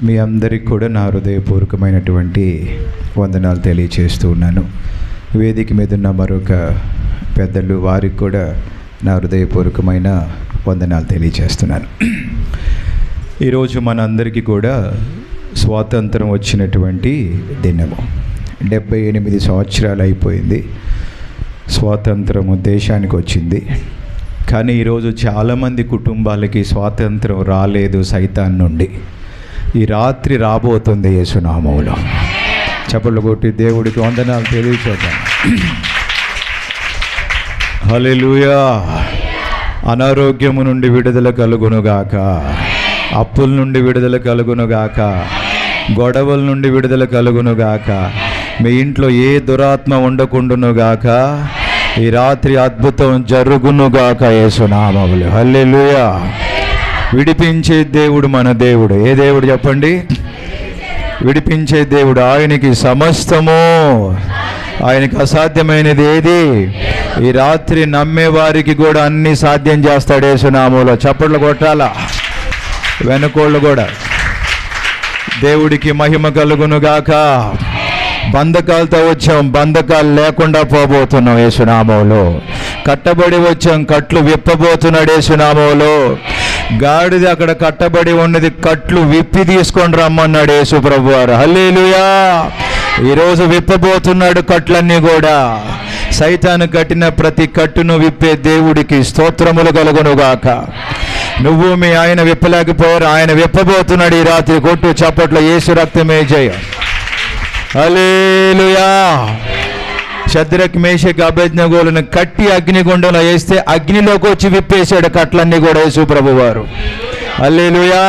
మీ అందరికీ కూడా నా హృదయపూర్వకమైనటువంటి వందనాలు తెలియచేస్తూ ఉన్నాను. వేదిక మీద ఉన్న మరొక పెద్దలు, వారికి కూడా నా హృదయపూర్వకమైన వందనాలు తెలియచేస్తున్నాను. ఈరోజు మనందరికీ కూడా స్వాతంత్రం వచ్చినటువంటి దినము. 78 సంవత్సరాలు అయిపోయింది స్వాతంత్రము దేశానికి వచ్చింది. కానీ ఈరోజు చాలామంది కుటుంబాలకి స్వాతంత్రం రాలేదు సైతాన్ నుండి. ఈ రాత్రి రాబోతుంది యేసునామములో. చప్పట్లు కొట్టి దేవుడికి వందనాలు తెలియచేద్దాం. హల్లెలూయా. అనారోగ్యము నుండి విడుదల కలుగునుగాక, అప్పుల నుండి విడుదల కలుగునుగాక, గొడవల నుండి విడుదల కలుగునుగాక, మీ ఇంట్లో ఏ దురాత్మ ఉండకుండునుగాక. ఈ రాత్రి అద్భుతం జరుగునుగాక యేసునామములో. హల్లెలూయా. విడిపించే దేవుడు మన దేవుడు. ఏ దేవుడు చెప్పండి? విడిపించే దేవుడు. ఆయనకి సమస్తము, ఆయనకి అసాధ్యమైనది ఏది? ఈ రాత్రి నమ్మే వారికి కూడా అన్ని సాధ్యం చేస్తాడు యేసునామములో. చప్పట్లు కొట్టాలా వెనుకోళ్ళు కూడా. దేవుడికి మహిమ కలుగునుగాక. బంధకాలతో వచ్చాం, బంధకాలు లేకుండా పోబోతున్నాం యేసునామములో. కట్టబడి వచ్చాం, కట్లు విప్పబోతున్నాడు యేసునామములో. గాడిద అక్కడ కట్టబడి ఉన్నది, కట్లు విప్పి తీసుకొని రమ్మన్నాడు యేసు ప్రభువారు. హల్లెలూయా. ఈరోజు విప్పబోతున్నాడు కట్లన్నీ కూడా. సైతాను కట్టిన ప్రతి కట్టును విప్పే దేవుడికి స్తోత్రములు కలుగునుగాక. నువ్వు మీ ఆయన విప్పలేకపోయారు, ఆయన విప్పబోతున్నాడు ఈ రాత్రి. కొట్టు చప్పట్లో యేసు రక్తమే జయం. హల్లెలూయా. షద్రక్, మేషక్, అబేద్నెగోలను కట్టి అగ్నిగుండంలో వేస్తే అగ్నిలోకి వచ్చి విప్పేశాడు కట్లన్నీ కూడా యేసు ప్రభువారు. హల్లెలూయా.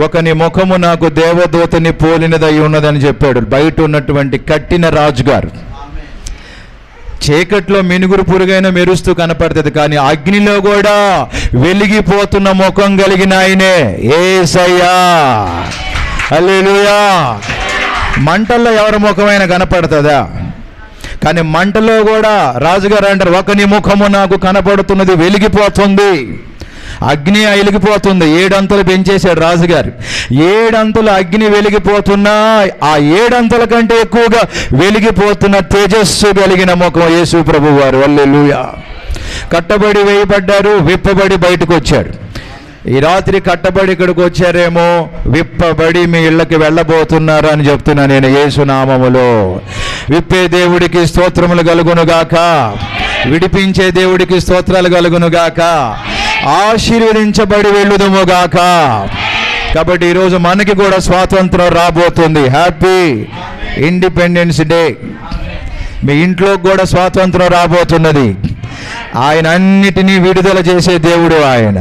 ఒకని ముఖము నాకు దేవదూతని పోలినదై ఉన్నదని చెప్పాడు. బయట ఉన్నటువంటి కట్టిన రాజుగారు. చీకట్లో మినుగురు పురుగైన మెరుస్తూ కనపడుతుంది, కానీ అగ్నిలో కూడా వెలిగిపోతున్న ముఖం కలిగిన ఆయనే యేసయ్యా. హల్లెలూయా. మంటల్లో ఎవరి ముఖమైనా కనపడుతుందా? కానీ మంటలో కూడా రాజుగారు అంటారు, ఒకని ముఖము నాకు కనపడుతున్నది, వెలిగిపోతుంది. అగ్ని వెలిగిపోతుంది. 7 అంతలు పెంచేశాడు రాజుగారు. 7 అంతలు అగ్ని వెలిగిపోతున్నా ఆ 7 అంతల కంటే ఎక్కువగా వెలిగిపోతున్న తేజస్సు కలిగిన ముఖం యేసు ప్రభువారు. హల్లెలూయా. కట్టబడి వేయబడ్డారు, విప్పబడి బయటకు వచ్చాడు. ఈ రాత్రి కట్టబడి ఇక్కడికి వచ్చారేమో, విప్పబడి మీ ఇళ్ళకి వెళ్ళబోతున్నారు అని చెప్తున్నా నేను యేసునామములో. విప్పే దేవుడికి స్తోత్రములు కలుగునుగాక. విడిపించే దేవుడికి స్తోత్రాలు కలుగునుగాక. ఆశీర్వదించబడి వెళ్ళుదుముగాక. కాబట్టి ఈరోజు మనకి కూడా స్వాతంత్రం రాబోతుంది. Happy independence day. మీ ఇంట్లో కూడా స్వాతంత్రం రాబోతున్నది. ఆయన అన్నిటినీ విడుదల చేసే దేవుడు ఆయన.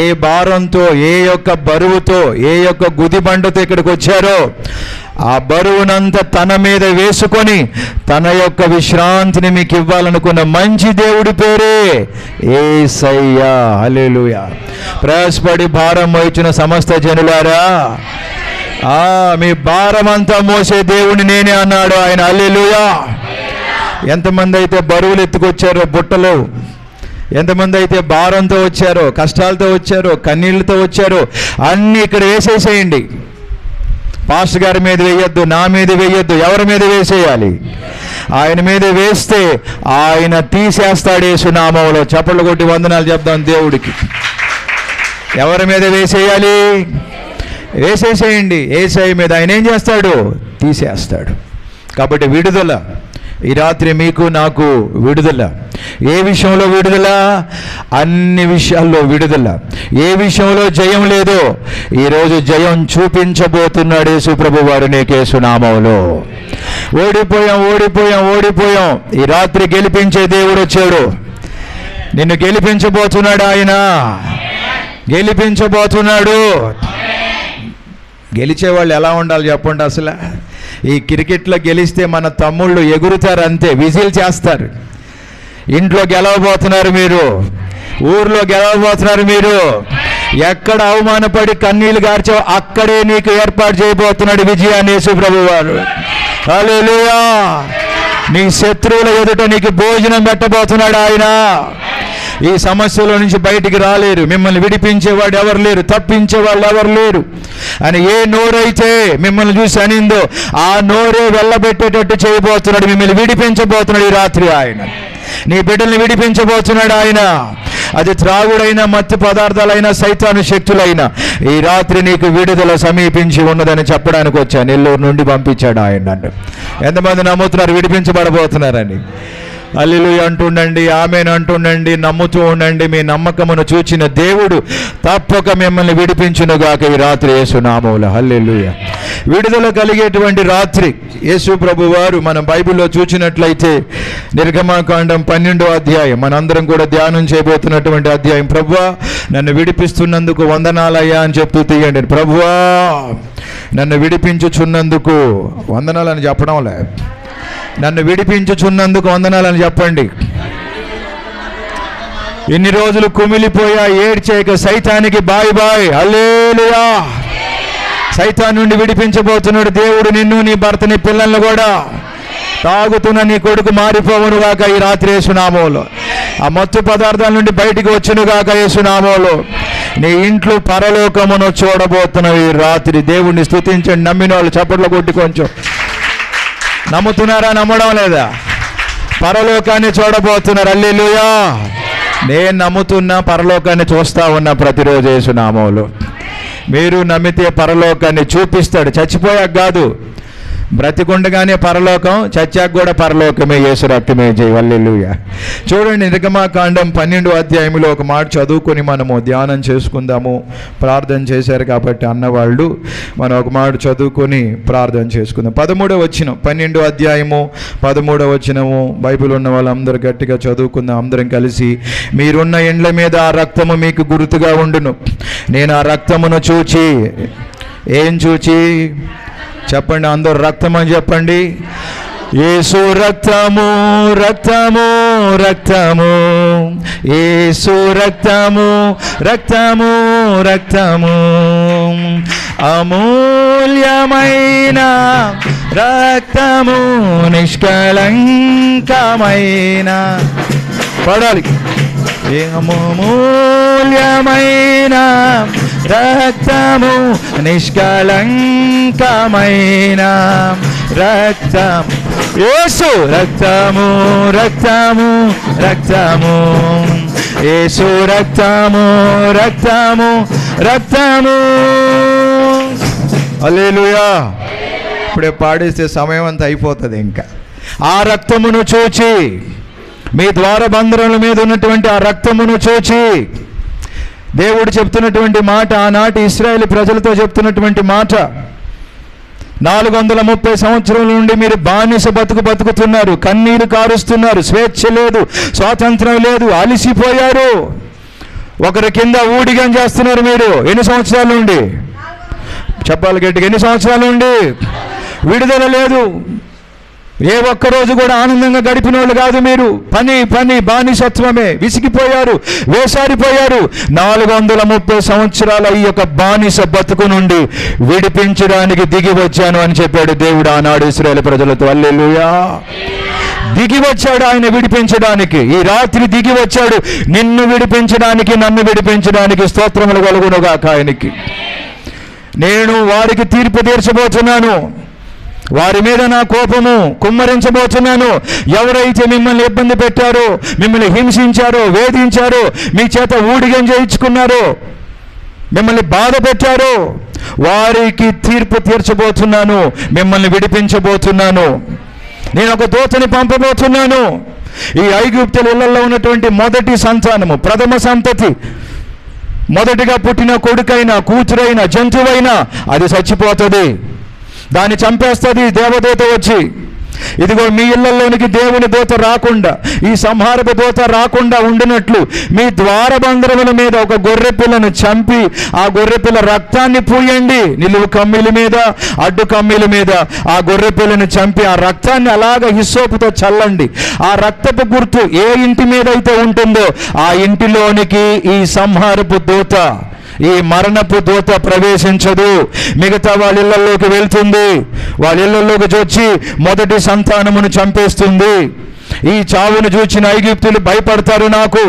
ఏ భారంతో, ఏ యొక్క బరువుతో, ఏ యొక్క గుదిబండతో ఇక్కడికి వచ్చారో ఆ బరువునంతా తన మీద వేసుకొని తన యొక్క విశ్రాంతిని మీకు ఇవ్వాలనుకున్న మంచి దేవుడి పేరే యేసయ్యా. హల్లెలూయా. ప్రయాసపడి భారం మోయించిన సమస్త జనులారా, మీ భారమంతా మోసే దేవుని నేనే అన్నాడు ఆయన. హల్లెలూయా. ఎంతమంది అయితే బరువులు ఎత్తుకొచ్చారో బుట్టలో, ఎంతమంది అయితే భారంతో వచ్చారో, కష్టాలతో వచ్చారో, కన్నీళ్లతో వచ్చారో, అన్నీ ఇక్కడ వేసేసేయండి. పాస్టర్ గారి మీద వేయొద్దు, నా మీద వేయొద్దు. ఎవరి మీద వేసేయాలి? ఆయన మీద వేస్తే ఆయన తీసేస్తాడు యేసునామములో. చప్పట్లు కొట్టి వందనాలు చెప్దాం దేవుడికి. ఎవరి మీద వేసేయాలి? వేసేసేయండి. యేసయ్య మీద. ఆయన ఏం చేస్తాడు? తీసేస్తాడు. కాబట్టి విడుదల ఈ రాత్రి మీకు నాకు విడుదల. ఏ విషయంలో విడుదల? అన్ని విషయాల్లో విడుదల. ఏ విషయంలో జయం లేదో ఈరోజు జయం చూపించబోతున్నాడు యేసు ప్రభువారు నీకు యేసునామములో. ఓడిపోయాం. ఈ రాత్రి గెలిపించే దేవుడు వచ్చాడు. నిన్ను గెలిపించబోతున్నాడు ఆయన. గెలిపించబోతున్నాడు. గెలిచేవాళ్ళు ఎలా ఉండాలి చెప్పండి అసలు? ఈ క్రికెట్లో గెలిస్తే మన తమ్ముళ్ళు ఎగురుతారు అంతే, విజిల్ చేస్తారు. ఇంట్లో గెలవబోతున్నారు మీరు, ఊర్లో గెలవబోతున్నారు మీరు. ఎక్కడ అవమానపడి కన్నీళ్లు గార్చావు అక్కడే నీకు ఏర్పాటు చేయబోతున్నాడు విజయాన్ని యేసు ప్రభువారు. హల్లెలూయా. నీ శత్రువుల ఎదుట నీకు భోజనం పెట్టబోతున్నాడు ఆయన. ఈ సమస్యలో నుంచి బయటికి రాలేరు, మిమ్మల్ని విడిపించేవాడు ఎవరు లేరు, తప్పించేవాళ్ళు ఎవరు లేరు అని ఏ నోరైతే మిమ్మల్ని చూసి అనిందో ఆ నోరే వెళ్ళబెట్టేటట్టు చేయబోతున్నాడు. మిమ్మల్ని విడిపించబోతున్నాడు ఈ రాత్రి ఆయన. నీ బిడ్డల్ని విడిపించబోతున్నాడు ఆయన. అది త్రాగుడైనా, మత్తు పదార్థాలైనా, సైతాను శక్తులైనా ఈ రాత్రి నీకు విడుదల సమీపించి ఉన్నదని చెప్పడానికి వచ్చాను. నెల్లూరు నుండి పంపించాడు ఆయన నన్ను. ఎంతమంది నమ్ముతున్నారు విడిపించబడబోతున్నారని? హల్లెలూయా అంటుండండి, ఆమేన్ అంటుండండి, నమ్ముతూ ఉండండి. మీ నమ్మకమును చూచిన దేవుడు తప్పక మిమ్మల్ని విడిపించునుగాక ఈ రాత్రి యేసు నామములో. హల్లెలూయా. విడుదల కలిగేటువంటి రాత్రి యేసు ప్రభు వారు మనం బైబిల్లో చూసినట్లయితే నిర్గమకాండం 12వ అధ్యాయం మనందరం కూడా ధ్యానం చేయబోతున్నటువంటి అధ్యాయం. ప్రభువా నన్ను విడిపిస్తున్నందుకు వందనాలయ్యా అని చెప్తూ తీయండి. ప్రభువా నన్ను విడిపించుచున్నందుకు వందనాలని చెప్పడంలే, నన్ను విడిపించుచున్నందుకు వందనాలని చెప్పండి. ఇన్ని రోజులు కుమిలిపోయా, ఏడ్చేక సైతానికి బాయ్ బాయ్. హల్లెలూయా. సైతాన్ నుండి విడిపించబోతున్నాడు దేవుడు నిన్ను, నీ భర్త, నీ పిల్లలను కూడా. తాగుతున్న నీ కొడుకు మారిపోవును గాక ఈ రాత్రి యేసు నామములో. ఆ మత్తు పదార్థాల నుండి బయటికి వచ్చును గాక యేసు నామములో. నీ ఇంట్లో పరలోకమును చూడబోతున్నావు ఈ రాత్రి. దేవుణ్ణి స్తుతించండి. నమ్మిన వాళ్ళు చప్పట్లు కొట్టి కొంచెం. నమ్ముతున్నారా? నమ్మడం లేదా? పరలోకాన్ని చూడబోతున్నారు. హల్లెలూయా. నేను నమ్ముతున్నా, పరలోకాన్ని చూస్తా ఉన్నా ప్రతిరోజు యేసు నామములో. మీరు నమ్మితే పరలోకాన్ని చూపిస్తాడు. చచ్చిపోయాక కాదు, బ్రతికుండగానే పరలోకం, చచ్చాక కూడా పరలోకమే. యేసు రక్తమే జై. హల్లెలూయా. చూడండి, నిర్గమకాండం 12వ అధ్యాయంలో ఒక మాట చదువుకొని మనము ధ్యానం చేసుకుందాము. ప్రార్థన చేశారు కాబట్టి అన్నవాళ్ళు మనం ఒక మాట చదువుకొని ప్రార్థన చేసుకుందాం. 13వ వచనం, 12వ అధ్యాయము 13వ వచనము. బైబిల్ ఉన్న వాళ్ళందరూ గట్టిగా చదువుకుందాం అందరం కలిసి. మీరున్న ఇండ్ల మీద ఆ రక్తము మీకు గుర్తుగా ఉండును. నేను ఆ రక్తమును చూచి, ఏం చూచి చెప్పండి అందరూ? రక్తం అని చెప్పండి. యేసు రక్తము, రక్తము, రక్తము, యేసు రక్తము, రక్తము, రక్తము, అమూల్యమైన రక్తము, నిష్కళంకమైన, పడాలి, అమూల్యమైన రక్తము, నిష్కళంకమైన రక్తం, యేసు రక్తము, రక్తము, రక్తము, యేసు రక్తము, రక్తము, రక్తము. హల్లెలూయా. ఇప్పుడే పాడేస్తే సమయం అంతా అయిపోతుంది. ఇంకా ఆ రక్తమును చూచి, మీ ద్వారబంధముల మీద ఉన్నటువంటి ఆ రక్తమును చూచి దేవుడు చెప్తున్నటువంటి మాట, ఆనాటి ఇశ్రాయేలు ప్రజలతో చెప్తున్నటువంటి మాట. 430 సంవత్సరాల నుండి మీరు బానిస బతుకుతున్నారు, కన్నీరు కారుస్తున్నారు, స్వేచ్ఛ లేదు, స్వాతంత్రం లేదు, అలిసిపోయారు, ఒకరి కింద ఊడిగం చేస్తున్నారు. మీరు ఎన్ని సంవత్సరాల నుండి చెప్పాలి గట్టిగా? ఎన్ని సంవత్సరాల నుండి? విడుదల లేదు. ఏ ఒక్కరోజు కూడా ఆనందంగా గడిపిన వాళ్ళు కాదు మీరు. పని పని బానిసత్వమే. విసిగిపోయారు, వేసారిపోయారు. 430 సంవత్సరాల ఈ యొక్క బానిస బతుకు నుండి విడిపించడానికి దిగి వచ్చాను అని చెప్పాడు దేవుడు ఆనాడు ఇశ్రాయేలు ప్రజలతో. హల్లెలూయా. దిగి వచ్చాడు ఆయన విడిపించడానికి. ఈ రాత్రి దిగి వచ్చాడు నిన్ను విడిపించడానికి, నన్ను విడిపించడానికి. స్తోత్రములు కలుగునుగాక ఆయనకి. నేను వారికి తీర్పు తీర్చబోతున్నాను, వారి మీద నా కోపము కుమ్మరించబోతున్నాను. ఎవరైతే మిమ్మల్ని ఇబ్బంది పెట్టారో, మిమ్మల్ని హింసించారో, వేధించారో, మీ చేత ఊడిగం చేయించుకున్నారో, మిమ్మల్ని బాధ పెట్టారో, వారికి తీర్పు తీర్చబోతున్నాను, మిమ్మల్ని విడిపించబోతున్నాను. నేను ఒక దూతని పంపబోతున్నాను. ఈ ఐగుప్తుల ఇళ్లలో ఉన్నటువంటి మొదటి సంతానము, ప్రథమ సంతతి, మొదటిగా పుట్టిన కొడుకైనా, కూతురైనా, జంతువైనా అది చచ్చిపోతుంది. దాన్ని చంపేస్తుంది దేవదూత వచ్చి. ఇదిగో మీ ఇళ్లలోనికి దేవుని దూత రాకుండా, ఈ సంహారపు దూత రాకుండా ఉండినట్లు మీ ద్వారబంధముల మీద ఒక గొర్రె పిల్లను చంపి ఆ గొర్రె పిల్ల రక్తాన్ని పూయండి. నిలువు కమ్మీల మీద, అడ్డు కమ్మీల మీద ఆ గొర్రె పిల్లను చంపి ఆ రక్తాన్ని అలాగ హిస్సోపుతో చల్లండి. ఆ రక్తపు గుర్తు ఏ ఇంటి మీద అయితే ఉంటుందో ఆ ఇంటిలోనికి ఈ సంహారపు దూత, ఈ మరణపు దూత ప్రవేశించదు. మిగతా వాళ్ళ ఇళ్లలోకి వెళ్తుంది, వాళ్ళ ఇళ్లలోకి వచ్చి మొదటి సంతానమును చంపేస్తుంది. ఈ చావును చూచిన ఐగుప్తులు భయపడతారు, నాకు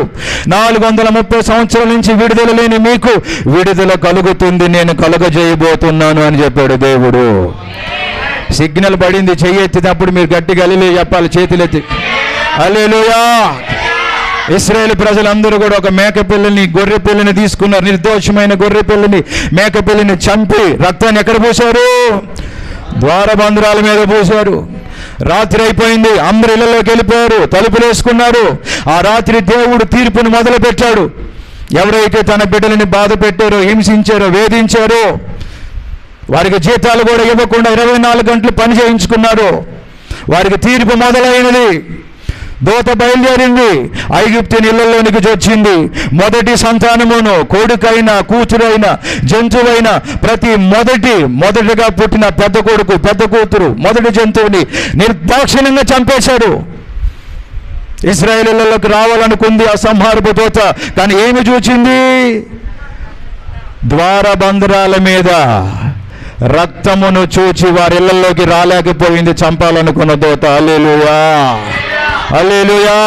430 సంవత్సరాల నుంచి విడుదల లేని మీకు విడుదల కలుగుతుంది, నేను కలుగజేయబోతున్నాను అని చెప్పాడు దేవుడు. సిగ్నల్ పడింది, చెయ్యి ఎత్తినప్పుడు మీరు గట్టిగా హల్లెలూయా చెప్పాలి, చేతులెత్తి హల్లెలూయా. ఇశ్రాయేలు ప్రజలందరూ కూడా ఒక మేకపిల్లని, గొర్రె పిల్లని తీసుకున్నారు. నిర్దోషమైన గొర్రె పిల్లని, మేకపిల్లని చంపి రక్తాన్ని ఎక్కడ పూశారు? ద్వారబంధురాల మీద పూశారు. రాత్రి అయిపోయింది, అందరు ఇళ్లలోకి వెళ్ళిపోయారు, తలుపులు వేసుకున్నారు. ఆ రాత్రి దేవుడు తీర్పును మొదలు పెట్టాడు. ఎవరైతే తన బిడ్డలని బాధ పెట్టారో, హింసించారో, వేధించారో, వారికి జీతాలు కూడా ఇవ్వకుండా 24 గంటలు పని చేయించుకున్నారు, వారికి తీర్పు మొదలైనది. దూత బయలుదేరింది, ఐగుప్తు ఇళ్లలోనికి వచ్చింది. మొదటి సంతానమును, కొడుకైనా కూతురైనా జంతువైనా ప్రతి మొదటిగా పుట్టిన పెద్ద కొడుకు, పెద్ద కూతురు, మొదటి జంతువుని నిర్దాక్షిణ్యంగా చంపేశాడు. ఇశ్రాయేలులోకి రావాలనుకుంది ఆ సంహారపు దూత, కానీ ఏమి చూచింది? ద్వారబంధరాల మీద రక్తమును చూచి వారి ఇళ్లలోకి రాలేకపోయింది, చంపాలనుకున్న దూత. హల్లెలూయా, హల్లెలూయా.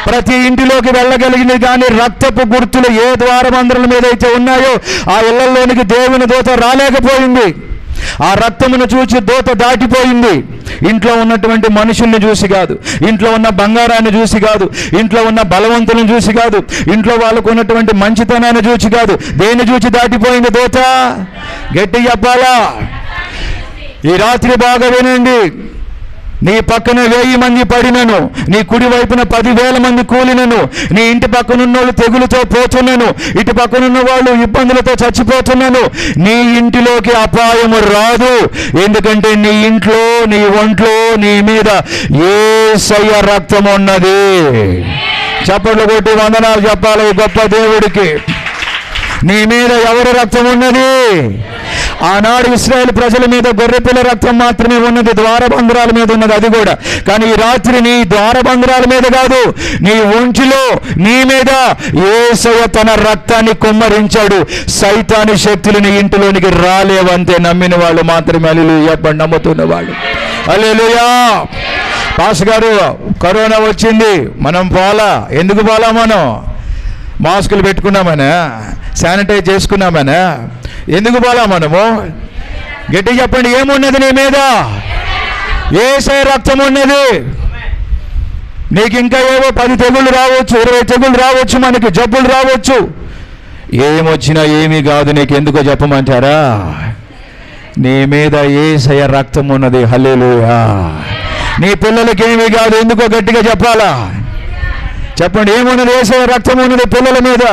ప్రతి ఇంటిలోకి వెళ్ళగలిగింది, కానీ రక్తపు గుర్తులు ఏ ద్వారబంధరాల మీద అయితే ఉన్నాయో ఆ ఇళ్లలోనికి దేవుని దూత రాలేకపోయింది. ఆ రక్తమును చూసి దూత దాటిపోయింది. ఇంట్లో ఉన్నటువంటి మనుషుల్ని చూసి కాదు, ఇంట్లో ఉన్న బంగారాన్ని చూసి కాదు, ఇంట్లో ఉన్న బలవంతులను చూసి కాదు, ఇంట్లో వాళ్ళకు ఉన్నటువంటి మంచితనాన్ని చూసి కాదు, దేన్ని చూసి దాటిపోయింది దూత? గట్టి చెప్పాలా? ఈ రాత్రి బాగా వినండి. నీ పక్కన 1000 మంది పడినను, నీ కుడి వైపున 10,000 మంది కూలినను, నీ ఇంటి పక్కనున్న వాళ్ళు తెగులుతో పోతున్నాను, ఇటు పక్కనున్న వాళ్ళు ఇబ్బందులతో చచ్చిపోతున్నాను, నీ ఇంటిలోకి అపాయము రాదు. ఎందుకంటే నీ ఇంట్లో, నీ ఒంట్లో, నీ మీద యేసయ్య రక్తం ఉన్నది. చప్పట్లు కొట్టి వందనాలు చెప్పాలి గొప్ప దేవుడికి. నీ మీద ఎవరి రక్తం ఉన్నది? ఆనాడు ఇశ్రాయేల్ ప్రజల మీద గొర్రెపిల్ల రక్తం మాత్రమే ఉన్నది, ద్వారబంధరాల మీద ఉన్నది, అది కూడా. కానీ ఈ రాత్రి నీ ద్వారబంధరాల మీద కాదు, నీ ఒంటిలో, నీ మీద యేసయ్య తన రక్తాన్ని కుమ్మరించాడు. సైతాను శక్తులు నీ ఇంటిలోనికి రాలేవంతే. నమ్మిన వాళ్ళు మాత్రమే హల్లెలూయా, నమ్ముతున్న వాళ్ళు హల్లెలూయా. పాస్ గారు, కరోనా వచ్చింది, మనం పోలా. ఎందుకు పోలా? మనం మాస్కులు పెట్టుకున్నామనా, శానిటైజ్ చేసుకున్నామనా? ఎందుకు పోలా మనము? గట్టి చెప్పండి, ఏమున్నది నీ మీద? యేసయ్య రక్తం ఉన్నది. నీకు ఇంకా ఏవో 10 తెగుళ్ళు రావచ్చు, 20 తెగుళ్ళు రావచ్చు, మనకి జబ్బులు రావచ్చు, ఏమొచ్చినా ఏమీ కాదు. నీకు ఎందుకో చెప్పమంటారా? నీ మీద యేసయ్య రక్తం ఉన్నది. హల్లెలూయా. నీ పిల్లలకి ఏమీ కాదు. ఎందుకో గట్టిగా చెప్పాలా? చెప్పండి, ఏమున్నది? యేసయ్య రక్తం ఉన్నది పిల్లల మీద.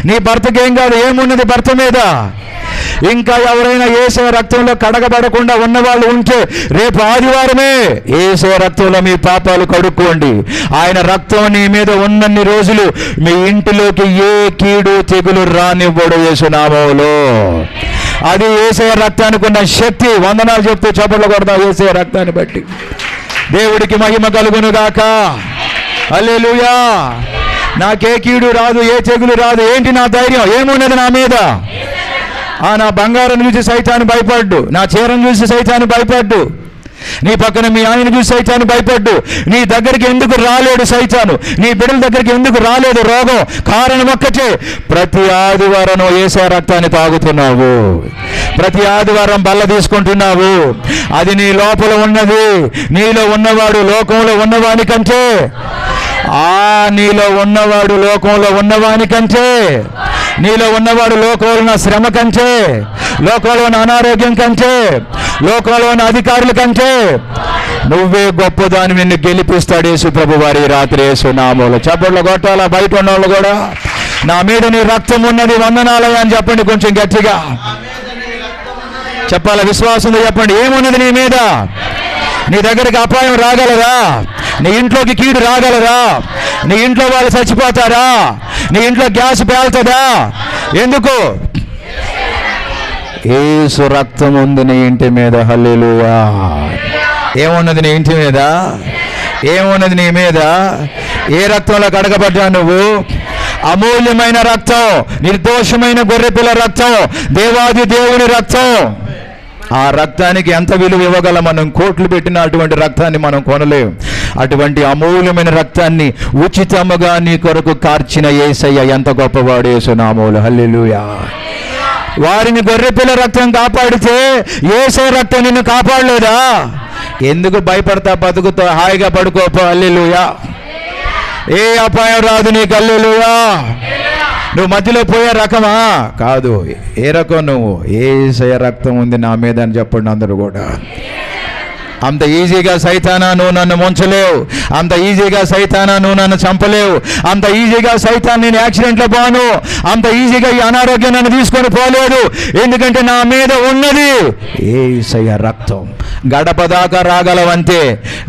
నీ భర్తకి ఏం కాదు, ఏమున్నది భర్త మీద? ఇంకా ఎవరైనా యేసయ్య రక్తంలో కడగబడకుండా ఉన్నవాళ్ళు ఉంటే రేపు ఆదివారమే యేసయ్య రక్తంలో మీ పాపాలు కడుక్కోండి. ఆయన రక్తం నీ మీద ఉన్నన్ని రోజులు మీ ఇంటిలోకి ఏ కీడు తెగులు రానివ్వడు యేసు నామములో. అది యేసయ్య రక్తానికి ఉన్న శక్తి. వందనాలు చెప్తూ చప్పట్లు కొడతాం యేసయ్య రక్తాన్ని బట్టి. దేవుడికి మహిమ కలుగును గాక. హల్లెలూయా. నాకే కీడు రాదు, ఏ తెగులు రాదు. ఏంటి నా ధైర్యం? ఏమున్నది నా మీద? నా బంగారం చూసి సైతాను భయపడ్డు, నా చీరను చూసి సైతాను భయపడ్డు, నీ పక్కన మీ ఆయన చూసి సైతాను భయపడ్డు. నీ దగ్గరికి ఎందుకు రాలేడు సైతాను? నీ బిడ్డల దగ్గరికి ఎందుకు రాలేదు రోగం? కారణం ఒక్కటే, ప్రతి ఆదివారం యేసయ్య రక్తాన్ని తాగుతున్నావు, ప్రతి ఆదివారం బల్ల తీసుకుంటున్నావు. అది నీ లోపల ఉన్నది. నీలో ఉన్నవాడు లోకంలో ఉన్నవానికంటే, నీలో ఉన్నవాడు లోకంలో ఉన్నవానికంటే, నీలో ఉన్నవాడు లోకంలో ఉన్న శ్రమ కంటే, లోకంలో ఉన్న అనారోగ్యం కంటే, లోకంలో ఉన్న అధికారుల కంటే నువ్వే గొప్పదాని నిన్ను గెలిపిస్తాడు యేసు ప్రభు వారి రాత్రి యేసు నామములో. చప్పట్లు కొట్టాలా బయట ఉన్న వాళ్ళు కూడా? నా మీద నీ రక్తం ఉన్నది, వందనాలయ్యా అని చెప్పండి కొంచెం గట్టిగా చెప్పాలా, విశ్వాసంతో చెప్పండి. ఏమున్నది నీ మీద? నీ దగ్గరికి అపాయం రాగలదా? నీ ఇంట్లోకి కీడు రాగలదా? నీ ఇంట్లో వాళ్ళు చచ్చిపోతారా? నీ ఇంట్లో గ్యాస్ పేలుతుందా? ఎందుకు? యేసు రక్తం ఉంది నీ ఇంటి మీద. హల్లెలూయా. ఏమున్నది నీ ఇంటి మీద? ఏమున్నది నీ మీద? ఏ రక్తంలో కడగబడ్డా నువ్వు? అమూల్యమైన రక్తం, నిర్దోషమైన గొర్రెపిల్ల రక్తం, దేవాది దేవుని రక్తం. ఆ రక్తానికి ఎంత విలువ ఇవ్వగలం మనం? కోట్లు పెట్టిన అటువంటి రక్తాన్ని మనం కొనలేం. అటువంటి అమూల్యమైన రక్తాన్ని ఉచితముగా నీ కొరకు కార్చిన యేసయ్య ఎంత గొప్పవాడు యేసు నామములో. హల్లెలూయా. వారిని గొర్రెపిల్ల రక్తం కాపాడితే యేసయ్య రక్తం నిన్ను కాపాడలేదా? ఎందుకు భయపడతా? బతుకుతో హాయిగా పడుకోపో. హల్లెలూయా. ఏ అపాయం రాదు నీకు. హల్లెలూయా. నువ్వు మధ్యలో పోయే రకమా? కాదు. ఏ రకం నువ్వు? యేసయ్య రక్తం ఉంది నా మీద అని చెప్పండి అందరూ కూడా. అంత ఈజీగా సైతానా నువ్వు నన్ను ముంచలేవు. అంత ఈజీగా సైతానా నువ్వు నన్ను చంపలేవు. అంత ఈజీగా సైతాన్ నేను యాక్సిడెంట్లో పోను. అంత ఈజీగా ఈ అనారోగ్యం నన్ను తీసుకొని పోలేదు. ఎందుకంటే నా మీద ఉన్నది యేసయ్య రక్తం. గడప దాకా రాగలవంతే,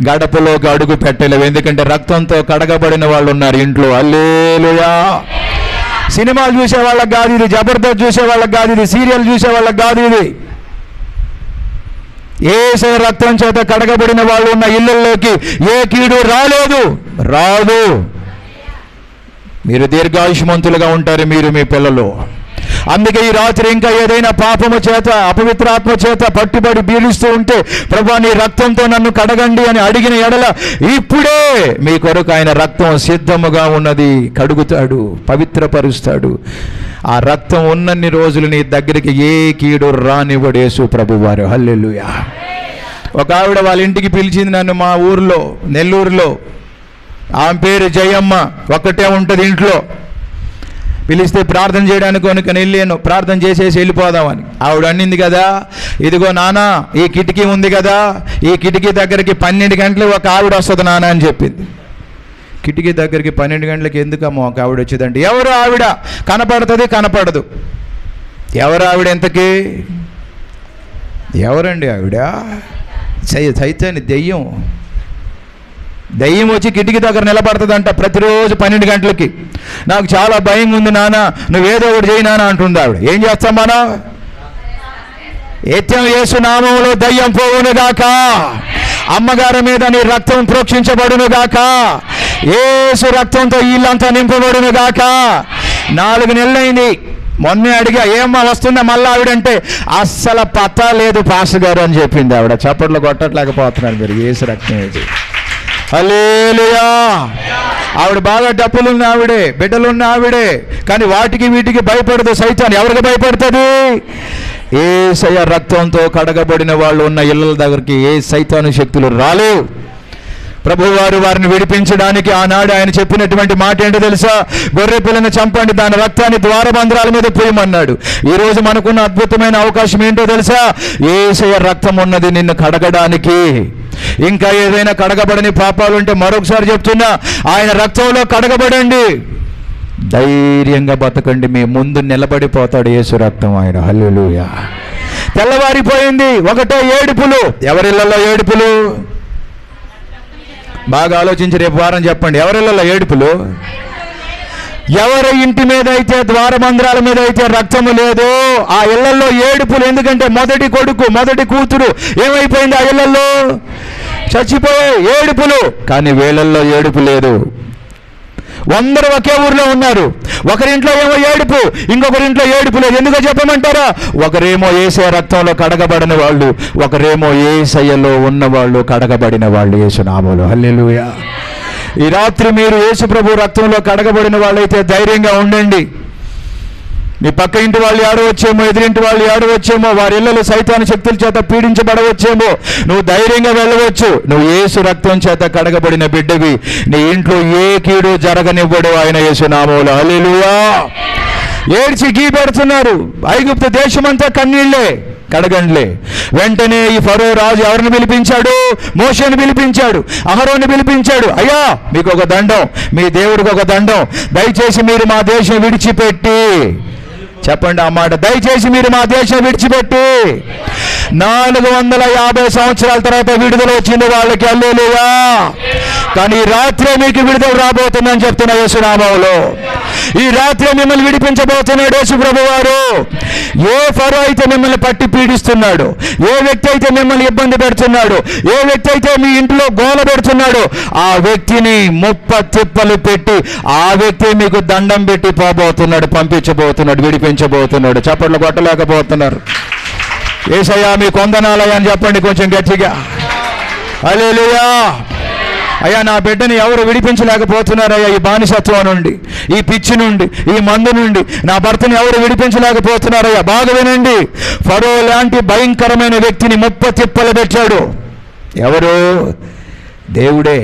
గడపలోకి అడుగు పెట్టలేవు. ఎందుకంటే రక్తంతో కడగబడిన వాళ్ళు ఉన్నారు ఇంట్లో. హల్లెలూయా. సినిమాలు చూసే వాళ్ళకి కాదు ఇది, జబర్దస్త్ చూసే వాళ్ళకి కాదు ఇది, సీరియల్ చూసే వాళ్ళకి కాదు ఇది. యేసయ్య రక్తం చేత కడగబడిన వాళ్ళు ఉన్న ఇళ్ళల్లోకి ఏ కీడు రాదు. మీరు దీర్ఘాయుష్మంతులుగా ఉంటారు, మీరు మీ పిల్లలు. అందుకే ఈ రాత్రి ఇంకా ఏదైనా పాపము చేత అపవిత్రాత్మ చేత పట్టుబడి పీడిస్తూ ఉంటే, ప్రభువా నీ రక్తంతో నన్ను కడగండి అని అడిగిన ఎడల ఇప్పుడే మీ కొరకు ఆయన రక్తం సిద్ధముగా ఉన్నది. కడుగుతాడు, పవిత్రపరుస్తాడు. ఆ రక్తం ఉన్నన్ని రోజులు నీ దగ్గరికి ఏ కీడు రానివ్వడు యేసు ప్రభువారు. హల్లెలూయా. ఒక ఆవిడ వాళ్ళ ఇంటికి పిలిచింది నన్ను, మా ఊర్లో నెల్లూరులో. ఆమె పేరు జయమ్మ. ఒక్కటే ఉంటుంది ఇంట్లో. పిలిస్తే ప్రార్థన చేయడానికి కొనుక్కొని వెళ్ళాను. ప్రార్థన చేసేసి వెళ్ళిపోదామని. ఆవిడ అన్నింది కదా, ఇదిగో నాన్న ఈ కిటికీ ఉంది కదా, ఈ కిటికీ దగ్గరికి 12 గంటలకు ఒక ఆవిడ వస్తుంది నాన్న అని చెప్పింది. కిటికీ దగ్గరికి 12 గంటలకు ఎందుకమ్మా ఒక ఆవిడ వచ్చేదంటే, ఎవరు ఆవిడ? కనపడుతుంది కనపడదు. ఎవరు ఆవిడ? ఎంతకీ ఎవరండి ఆవిడ? సైతాన్ని దెయ్యం వచ్చి కిటికీ దగ్గర నిలబడుతుందంట ప్రతిరోజు 12 గంటలకి. నాకు చాలా భయం ఉంది నాన్న, నువ్వేదో ఒకటి చేయి నాన్న అంటుంది ఆవిడ. ఏం చేస్తాం మనం? నిత్యం యేసు నామములో దయ్యం పోవునుగాక, అమ్మగారి మీద నీ రక్తం ప్రోక్షించబడునుగాక, యేసు రక్తంతో ఇల్లంతా నింపబడునుగాక. 4 నెలలైంది. మొన్నే అడిగా, ఏమ్మా వస్తుందా మళ్ళీ ఆవిడంటే, అస్సలు పత్తా లేదు పాస్టర్ గారు అని చెప్పింది ఆవిడ. చప్పట్లు కొట్టట్లేకపోతున్నారు మీరు. యేసు రక్తం ఇది. హల్లెలూయా. ఆవిడ బాగా డబ్బులున్న ఆవిడే, బిడ్డలున్న ఆవిడే, కానీ వాటికి వీటికి భయపడదు సైతాన్. ఎవరికి భయపడుతుంది? యేసయ్య రక్తంతో కడగబడిన వాళ్ళు ఉన్న ఇళ్ళ దగ్గరికి ఏ సైతాను శక్తులు రాలేవు. ప్రభువారు వారిని విడిపించడానికి ఆనాడు ఆయన చెప్పినటువంటి మాట ఏంటో తెలుసా? గొర్రె పిల్లను చంపండి, దాని రక్తాన్ని ద్వారబంధ్రాల మీద పోయమన్నాడు. ఈరోజు మనకున్న అద్భుతమైన అవకాశం ఏంటో తెలుసా? యేసయ్య రక్తం ఉన్నది నిన్ను కడగడానికి. ఇంకా ఏదైనా కడగబడని పాపాలుంటే మరొకసారి చెప్తున్నా, ఆయన రక్తంలో కడగబడండి. ధైర్యంగా బతకండి. మీ ముందు నిలబడిపోతాడు యేసు రక్తం ఆయన. హల్లెలూయా. తెల్లవారిపోయింది. ఒకటే ఏడుపులు. ఎవరిళ్ళల్లో ఏడుపులు? బాగా ఆలోచించి రేపు వారం చెప్పండి. ఎవరిళ్ళల్లో ఏడుపులు? ఎవరి ఇంటి మీద అయితే ద్వారబంధ్రాల మీద అయితే రక్తము లేదో ఆ ఇళ్లలో ఏడుపులు. ఎందుకంటే మొదటి కొడుకు మొదటి కూతురు ఏమైపోయింది? ఆ ఇళ్లలో చచ్చిపోయే ఏడుపులు. కానీ వీళ్ళల్లో ఏడుపు లేదు. అందరూ ఒకే ఊర్లో ఉన్నారు. ఒకరింట్లో ఏమో ఏడుపు, ఇంకొకరింట్లో ఏడుపు లేదు. ఎందుకో చెప్పమంటారా? ఒకరేమో యేసయ్య రక్తంలో కడగబడిన వాళ్ళు, ఒకరేమో యేసయ్యలో ఉన్నవాళ్ళు, కడగబడిన వాళ్ళు యేసు నామములో. హల్లెలూయా. ఈ రాత్రి మీరు యేసు ప్రభు రక్తంలో కడగబడిన వాళ్ళైతే ధైర్యంగా ఉండండి. మీ పక్క ఇంటి వాళ్ళు ఏడవచ్చేమో, ఎదురింటి వాళ్ళు ఏడవచ్చేమో, వారి ఇళ్ళలో సైతాను శక్తుల చేత పీడించబడవచ్చేమో, నువ్వు ధైర్యంగా వెళ్ళవచ్చు. నువ్వు యేసు రక్తం చేత కడగబడిన బిడ్డవి. నీ ఇంట్లో ఏ కీడు జరగనివ్వడు ఆయన యేసు నామములో. హల్లెలూయా. ఏడ్చి గీ పెడుతున్నారు. ఐగుప్తు దేశమంతా కన్నీళ్లే, కడగండ్లే. వెంటనే ఈ ఫరో రాజు ఎవరిని పిలిపించాడు? మోషేని పిలిపించాడు, అహరోని పిలిపించాడు. అయ్యా మీకు ఒక దండం, మీ దేవుడికి ఒక దండం, దయచేసి మీరు మా దేశం విడిచిపెట్టి, చెప్పండి ఆ మాట, దయచేసి మీరు మా దేశం విడిచిపెట్టి. 450 సంవత్సరాల తర్వాత విడుదల వచ్చింది వాళ్ళకి. హల్లెలూయా. కానీ ఈ రాత్రే మీకు విడుదల రాబోతుందని చెప్తున్నా యేసు నామములో. ఈ రాత్రి మిమ్మల్ని విడిపించబోతున్నాడు యేసు ప్రభువారు. ఏ ఫరో అయితే మిమ్మల్ని పట్టి పీడిస్తున్నాడు, ఏ వ్యక్తి అయితే మిమ్మల్ని ఇబ్బంది పెడుతున్నాడు, ఏ వ్యక్తి అయితే మీ ఇంట్లో గోల పెడుతున్నాడు, ఆ వ్యక్తిని 30 తిప్పలు పెట్టి ఆ వ్యక్తి మీకు దండం పెట్టి పోబోతున్నాడు, పంపించబోతున్నాడు, విడిపించబోతున్నాడు. చప్పట్లు కొట్టలేకపోతున్నారు. యేసయ్యా మీ కొందనాలయ్య అని చెప్పండి కొంచెం గట్టిగా. హల్లెలూయా. అయ్యా నా బిడ్డని ఎవరు విడిపించలేకపోతున్నారయ్యా, ఈ బానిసత్వం నుండి, ఈ పిచ్చి నుండి, ఈ మందు నుండి నా భర్తని ఎవరు విడిపించలేకపోతున్నారయ్యా. బాగా వినండి, ఫరో లాంటి భయంకరమైన వ్యక్తిని తిప్పలు పెట్టాడు. ఎవరు? దేవుడే.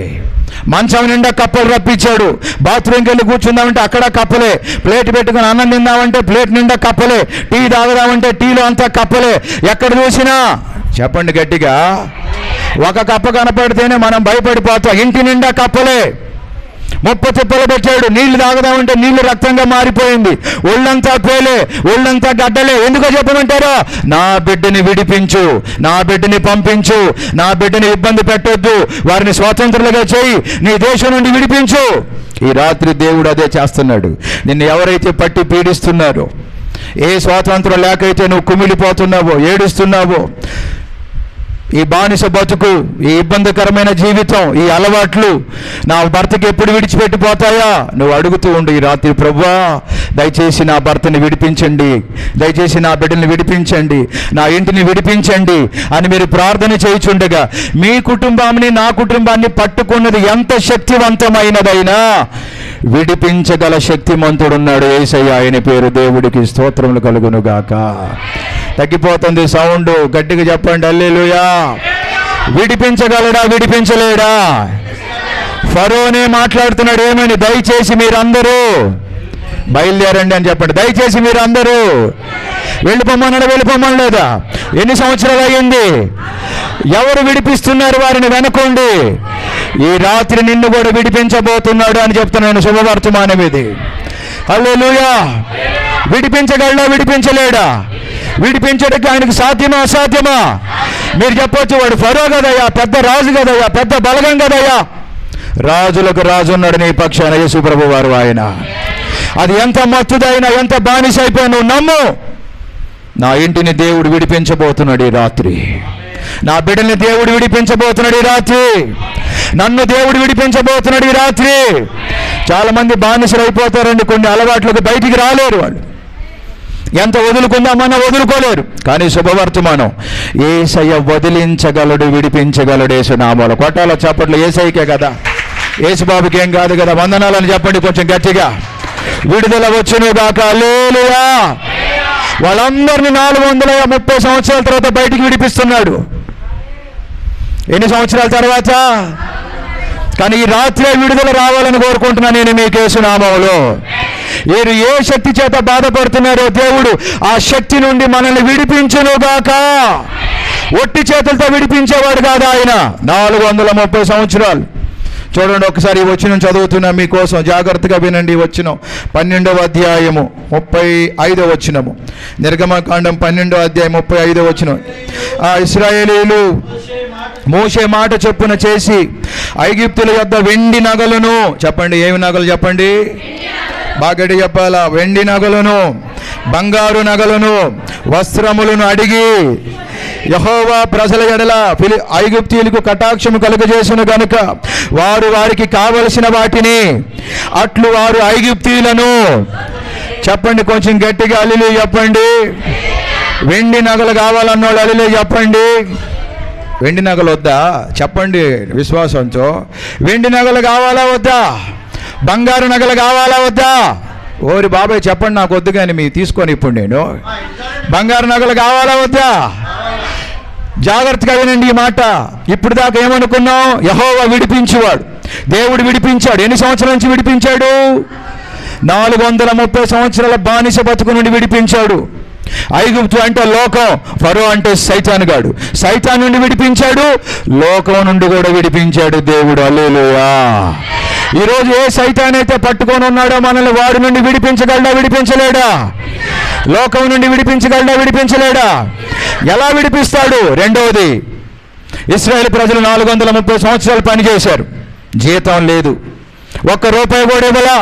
మంచం నిండా కప్పలు రప్పించాడు. బాత్రూమ్కి వెళ్ళి కూర్చుందామంటే అక్కడ కప్పలే, ప్లేట్ పెట్టుకుని అన్నం తిందామంటే ప్లేట్ నిండా కప్పలే, టీ తాగుదామంటే టీలో అంతా కప్పలే. ఎక్కడ చూసినా చెప్పండి గట్టిగా, ఒక కప్ప కనపడితేనే మనం భయపడిపోతాం. ఇంటి నిండా కప్పలే, తిప్పలు పెట్టాడు. నీళ్లు తాగుదామంటే నీళ్లు రక్తంగా మారిపోయింది, ఒళ్ళంతా పేలే, ఒళ్ళంతా గడ్డలే. ఎందుకో చెప్పమంటారా? నా బిడ్డని విడిపించు, నా బిడ్డని పంపించు, నా బిడ్డని ఇబ్బంది పెట్టొద్దు, వారిని స్వాతంత్రులుగా చేయి, నీ దేశం నుండి విడిపించు. ఈ రాత్రి దేవుడు అదే చేస్తున్నాడు. నిన్ను ఎవరైతే పట్టి పీడిస్తున్నారో, ఏ స్వాతంత్రం లేకైతే నువ్వు కుమిలిపోతున్నావో, ఏడుస్తున్నావో, ఈ బానిస బతుకు, ఈ ఇబ్బందికరమైన జీవితం, ఈ అలవాట్లు నా భర్తకి ఎప్పుడు విడిచిపెట్టిపోతాయా? నువ్వు అడుగుతూ ఉండు ఈ రాత్రి, ప్రభువా దయచేసి నా భర్తని విడిపించండి, దయచేసి నా బిడ్డని విడిపించండి, నా ఇంటిని విడిపించండి అని మీరు ప్రార్థన చేయుచుండగా, మీ కుటుంబాన్ని, నా కుటుంబాన్ని పట్టుకున్నది ఎంత శక్తివంతమైనదైనా విడిపించగల శక్తిమంతుడున్నాడు యేసయ్య. ఆయన పేరు దేవుడికి స్తోత్రములు కలుగునుగాక. తగ్గిపోతుంది సౌండ్, గట్టిగా చెప్పండి హల్లెలూయా. విడిపించగలడా? విడిపించలేడా? ఫరోనే మాట్లాడుతున్నాడు. ఏమని? దయచేసి మీరందరూ బయలుదేరండి అని చెప్పండి. దయచేసి మీరందరూ వెళ్ళిపోమన్నాడు. వెళ్ళిపోమనలేదా? ఎన్ని సంవత్సరాలు అయ్యింది? ఎవరు విడిపిస్తున్నారు వారిని వెనకోండి. ఈ రాత్రి నిన్ను కూడా విడిపించబోతున్నాడు అని చెప్తున్నాను. శుభవర్తమానం ఇది. హల్లెలూయా. విడిపించగలడా? విడిపించలేడా? విడిపించడానికి ఆయనకు సాధ్యమా? అసాధ్యమా? మీరు చెప్పొచ్చు, వాడు ఫరో కదయ్యా, పెద్ద రాజు కదయ్యా, పెద్ద బలగం కదయ్యా. రాజులకు రాజు ఉన్నాడు నీ పక్షాన, యేసు ప్రభు వారు ఆయన. అది ఎంత మత్తుదైనా, ఎంత బానిస అయిపోయి నువ్వు నమ్ము. నా ఇంటిని దేవుడు విడిపించబోతున్నాడు ఈ రాత్రి, నా బిడ్డని దేవుడు విడిపించబోతున్నాడు ఈ రాత్రి, నన్ను దేవుడు విడిపించబోతున్నాడు ఈ రాత్రి. చాలా మంది బానిసలు అయిపోతారండి, కొన్ని అలవాట్లకు బయటికి రాలేరు. వాళ్ళు ఎంత వదులుకుందామన్నా వదులుకోలేరు. కానీ శుభవర్తమానం, యేసయ్య వదిలించగలడు, విడిపించగలడు. యేసు నామములో కొట్టాల చప్పట్లు. యేసయ్యకే కదా, యేసుబాబుకి ఏం కాదు కదా. వందనాలని చెప్పండి కొంచెం గట్టిగా. విడుదల వచ్చును గాక. హల్లెలూయా. వాళ్ళందరినీ 430 సంవత్సరాల తర్వాత బయటికి విడిపిస్తున్నాడు. ఎన్ని సంవత్సరాల తర్వాత? కానీ ఈ రాత్రే విడుదల రావాలని కోరుకుంటున్నాను నేను మీకు యేసు నామములో. మీరు ఏ శక్తి చేత బాధపడుతున్నారో దేవుడు ఆ శక్తి నుండి మనల్ని విడిపించునుగాక. ఒట్టి చేతులతో విడిపించేవాడు కాదు ఆయన. 430 సంవత్సరాలు. చూడండి ఒకసారి ఈ వచనం చదువుతున్నా మీకోసం, జాగ్రత్తగా వినండి. వచనం 12వ అధ్యాయము 35వ వచనము. నిర్గమకాండం 12వ అధ్యాయం 35వ వచనం. ఆ ఇశ్రాయేలీయులు మోషే మాట చొప్పున చేసి ఐగుప్తుల యొద్ద వెండి నగలను, చెప్పండి ఏమి నగలు చెప్పండి, బాగా చెప్పాలా, వెండి నగలను, బంగారు నగలను, వస్త్రములను అడిగి యెహోవా ప్రజల ఎడల ఐగుప్తీయులకు కటాక్షము కలుగజేసును గనుక వారు వారికి కావలసిన వాటిని అట్లు వారు ఐగుప్తీయులను, చెప్పండి కొంచెం గట్టిగా హల్లెలూయా చెప్పండి. వెండి నగలు కావాలన్నోళ్ళు హల్లెలూయా చెప్పండి. వెండి నగలు వద్దా? చెప్పండి విశ్వాసంతో. వెండి నగలు కావాలా వద్దా? బంగారు నగలు కావాలా వద్దా? ఓరి బాబాయ్ చెప్పండి, నాకు వద్దు కానీ మీ తీసుకొని ఇప్పుడు నేను. బంగారు నగలు కావాలా వద్దా? జాగ్రత్తగా వినండి ఈ మాట. ఇప్పుడు దాకా ఏమనుకున్నాం? యెహోవా విడిపించేవాడు, దేవుడు విడిపించాడు. ఎన్ని సంవత్సరాల నుంచి విడిపించాడు? 430 సంవత్సరాల బానిస బతుకు నుండి విడిపించాడు. ఐగుప్తు అంటే లోకం, ఫరో అంటే సైతాను గాడు. సైతాన్ నుండి విడిపించాడు, లోకం నుండి కూడా విడిపించాడు దేవుడు. హల్లెలూయా. ఈరోజు ఏ సైతాన్ అయితే పట్టుకొని ఉన్నాడో మనల్ని, వాడి నుండి విడిపించగలడా? విడిపించలేడా? లోకం నుండి విడిపించగలడా? విడిపించలేడా? ఎలా విడిపిస్తాడు? రెండవది, ఇశ్రాయేలు ప్రజలు 430 సంవత్సరాలు పనిచేశారు, జీతం లేదు, ₹1 కూడా ఇవ్వలా.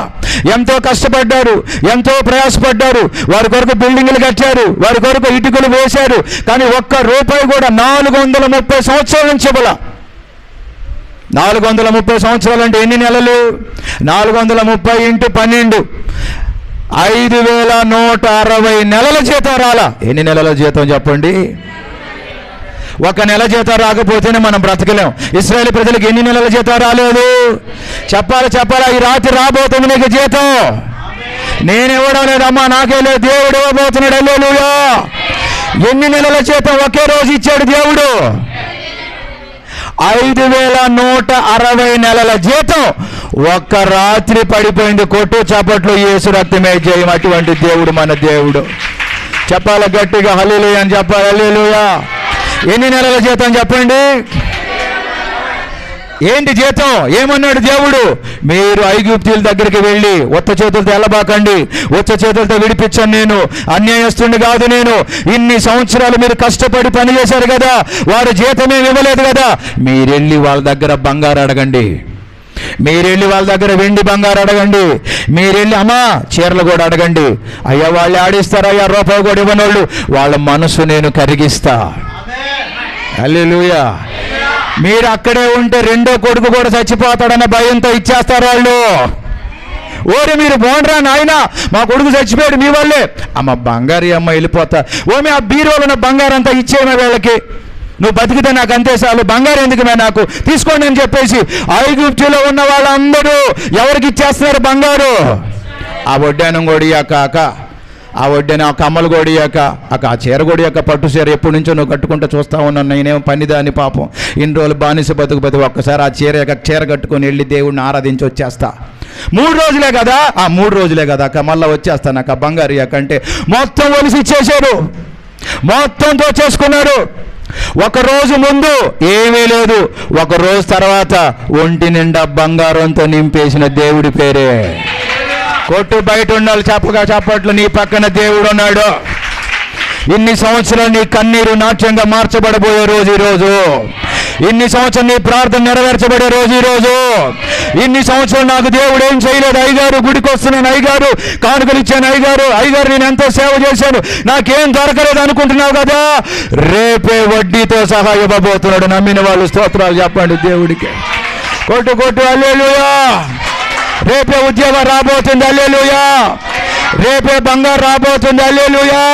ఎంతో కష్టపడ్డారు, ఎంతో ప్రయాసపడ్డారు, వారి కొరకు బిల్డింగులు కట్టారు, వారి కొరకు ఇటుకలు వేశారు, కానీ ₹1 కూడా 430 సంవత్సరాల నుంచి ఇవ్వలా. 430 సంవత్సరాలు అంటే ఎన్ని నెలలు? 430 × 12 5160 నెలల జీతం రాలా. ఎన్ని నెలల జీతం చెప్పండి? ఒక నెల జీతం రాకపోతేనే మనం బ్రతకలేం. ఇశ్రాయేలు ప్రజలకు ఎన్ని నెలల జీతం రాలేదు? చెప్పాలా ఈ రాత్రి రాబోతుంది నీకు జీతం. నేను ఇవ్వడం లేదమ్మా, నాకే లేదు, దేవుడు ఇవ్వబోతున్నాడు. హల్లెలూయా. ఎన్ని నెలల జీతం ఒకే రోజు ఇచ్చాడు దేవుడు? 5160 నెలల జీతం ఒక్క రాత్రి పడిపోయింది. కొట్టు చప్పట్లు, యేసు రక్తమే జయం. అటువంటి దేవుడు మన దేవుడు. చెప్పాలి గట్టిగా హల్లెలూయా అని చెప్పాలి. హల్లెలూయా. ఎన్ని నెలల జీతం చెప్పండి? ఏంటి జీతం? ఏమన్నాడు దేవుడు? మీరు ఐగుప్తీయుల దగ్గరికి వెళ్ళి ఉత్త చేతులతో వెళ్ళబాకండి, ఉత్త చేతులతో విడిపించాను నేను, అన్యాయస్తుడిని కాదు నేను. ఇన్ని సంవత్సరాలు మీరు కష్టపడి పని చేశారు కదా, వారు జీతమే ఇవ్వలేదు కదా, మీరెళ్ళి వాళ్ళ దగ్గర బంగారు అడగండి, మీరెళ్ళి వాళ్ళ దగ్గర వెండి బంగారు అడగండి, మీరెళ్ళి అమ్మా చీరలు కూడా అడగండి. అయ్యా వాళ్ళు ఆడిస్తారయ్యా, రూపాయి కూడా ఇవ్వనోళ్ళు, వాళ్ళ మనసు నేను కరిగిస్తా. హల్లెలూయా. మీరు అక్కడే ఉంటే రెండో కొడుకు కూడా చచ్చిపోతాడన్న భయంతో ఇచ్చేస్తారు వాళ్ళు. ఓరి మీరు బోండ్రా నాయన, మా కొడుకు చచ్చిపోయాడు మీ వాళ్ళే. అమ్మ బంగారు అమ్మ వెళ్ళిపోతా. ఓమి ఆ బీరోలో ఉన్న బంగారు అంతా ఇచ్చేయమే వీళ్ళకి, నువ్వు బతికితే నాకు అంతే చాలు, బంగారు ఎందుకుమే నాకు, తీసుకోండి అని చెప్పేసి ఐగుప్తులో ఉన్న వాళ్ళందరూ ఎవరికి ఇచ్చేస్తున్నారు బంగారు? ఆ వడ్డానం కొడియాక, ఆ వడ్డానం, ఆ కమ్మలు కొడియాక, ఆ చీర కొడియాక, పట్టు చీర ఎప్పటి నుంచో నువ్వు కట్టుకుంటూ చూస్తా ఉన్నాను. నేనేమో పనిదాన్ని పాపం, ఇన్ని రోజులు బానిస బతుకు ఒక్కసారి ఆ చీర కట్టుకొని వెళ్ళి దేవుడిని ఆరాధించి వచ్చేస్తా. 3 రోజులే కదా, 3 రోజులే కదా అక్క, మళ్ళీ వచ్చేస్తాను అక్క బంగారు అక్కంటే మొత్తం ఒలిసి ఇచ్చేసారు, మొత్తం దోచేసుకున్నారు. ఒక రోజు ముందు ఏమీ లేదు, ఒక రోజు తర్వాత ఒంటి నిండా బంగారంతో నింపేసిన దేవుడి పేరే. కొట్టు బయట ఉండాలి చెప్పగా చప్పట్లు, నీ పక్కన దేవుడు ఉన్నాడు. ఇన్ని సంవత్సరాలు నీ కన్నీరు నాట్యంగా మార్చబడబోయే రోజు ఈరోజు. ఇన్ని సంవత్సరాలు నీ ప్రార్థన నెరవేర్చబడే రోజు ఈరోజు. ఇన్ని సంవత్సరాలు నాకు దేవుడు ఏం చేయలేదు, అయ్యగారు గుడికి వస్తున్నాను, అయ్యగారు కానుకలు ఇచ్చాను, అయ్యగారు నేను ఎంతో సేవ చేశాను, నాకేం దొరకలేదు అనుకుంటున్నావు కదా, రేపే వడ్డీతో సహా ఇవ్వబోతున్నాడు. నమ్మిన వాళ్ళు స్తోత్రాలు చెప్పండి దేవుడికి. కొట్టు హల్లెలూయా. రేపే ఉద్యోగం రాబోతుంది. హల్లెలూయా. రేపే బంగారు రాబోతుంది. హల్లెలూయా.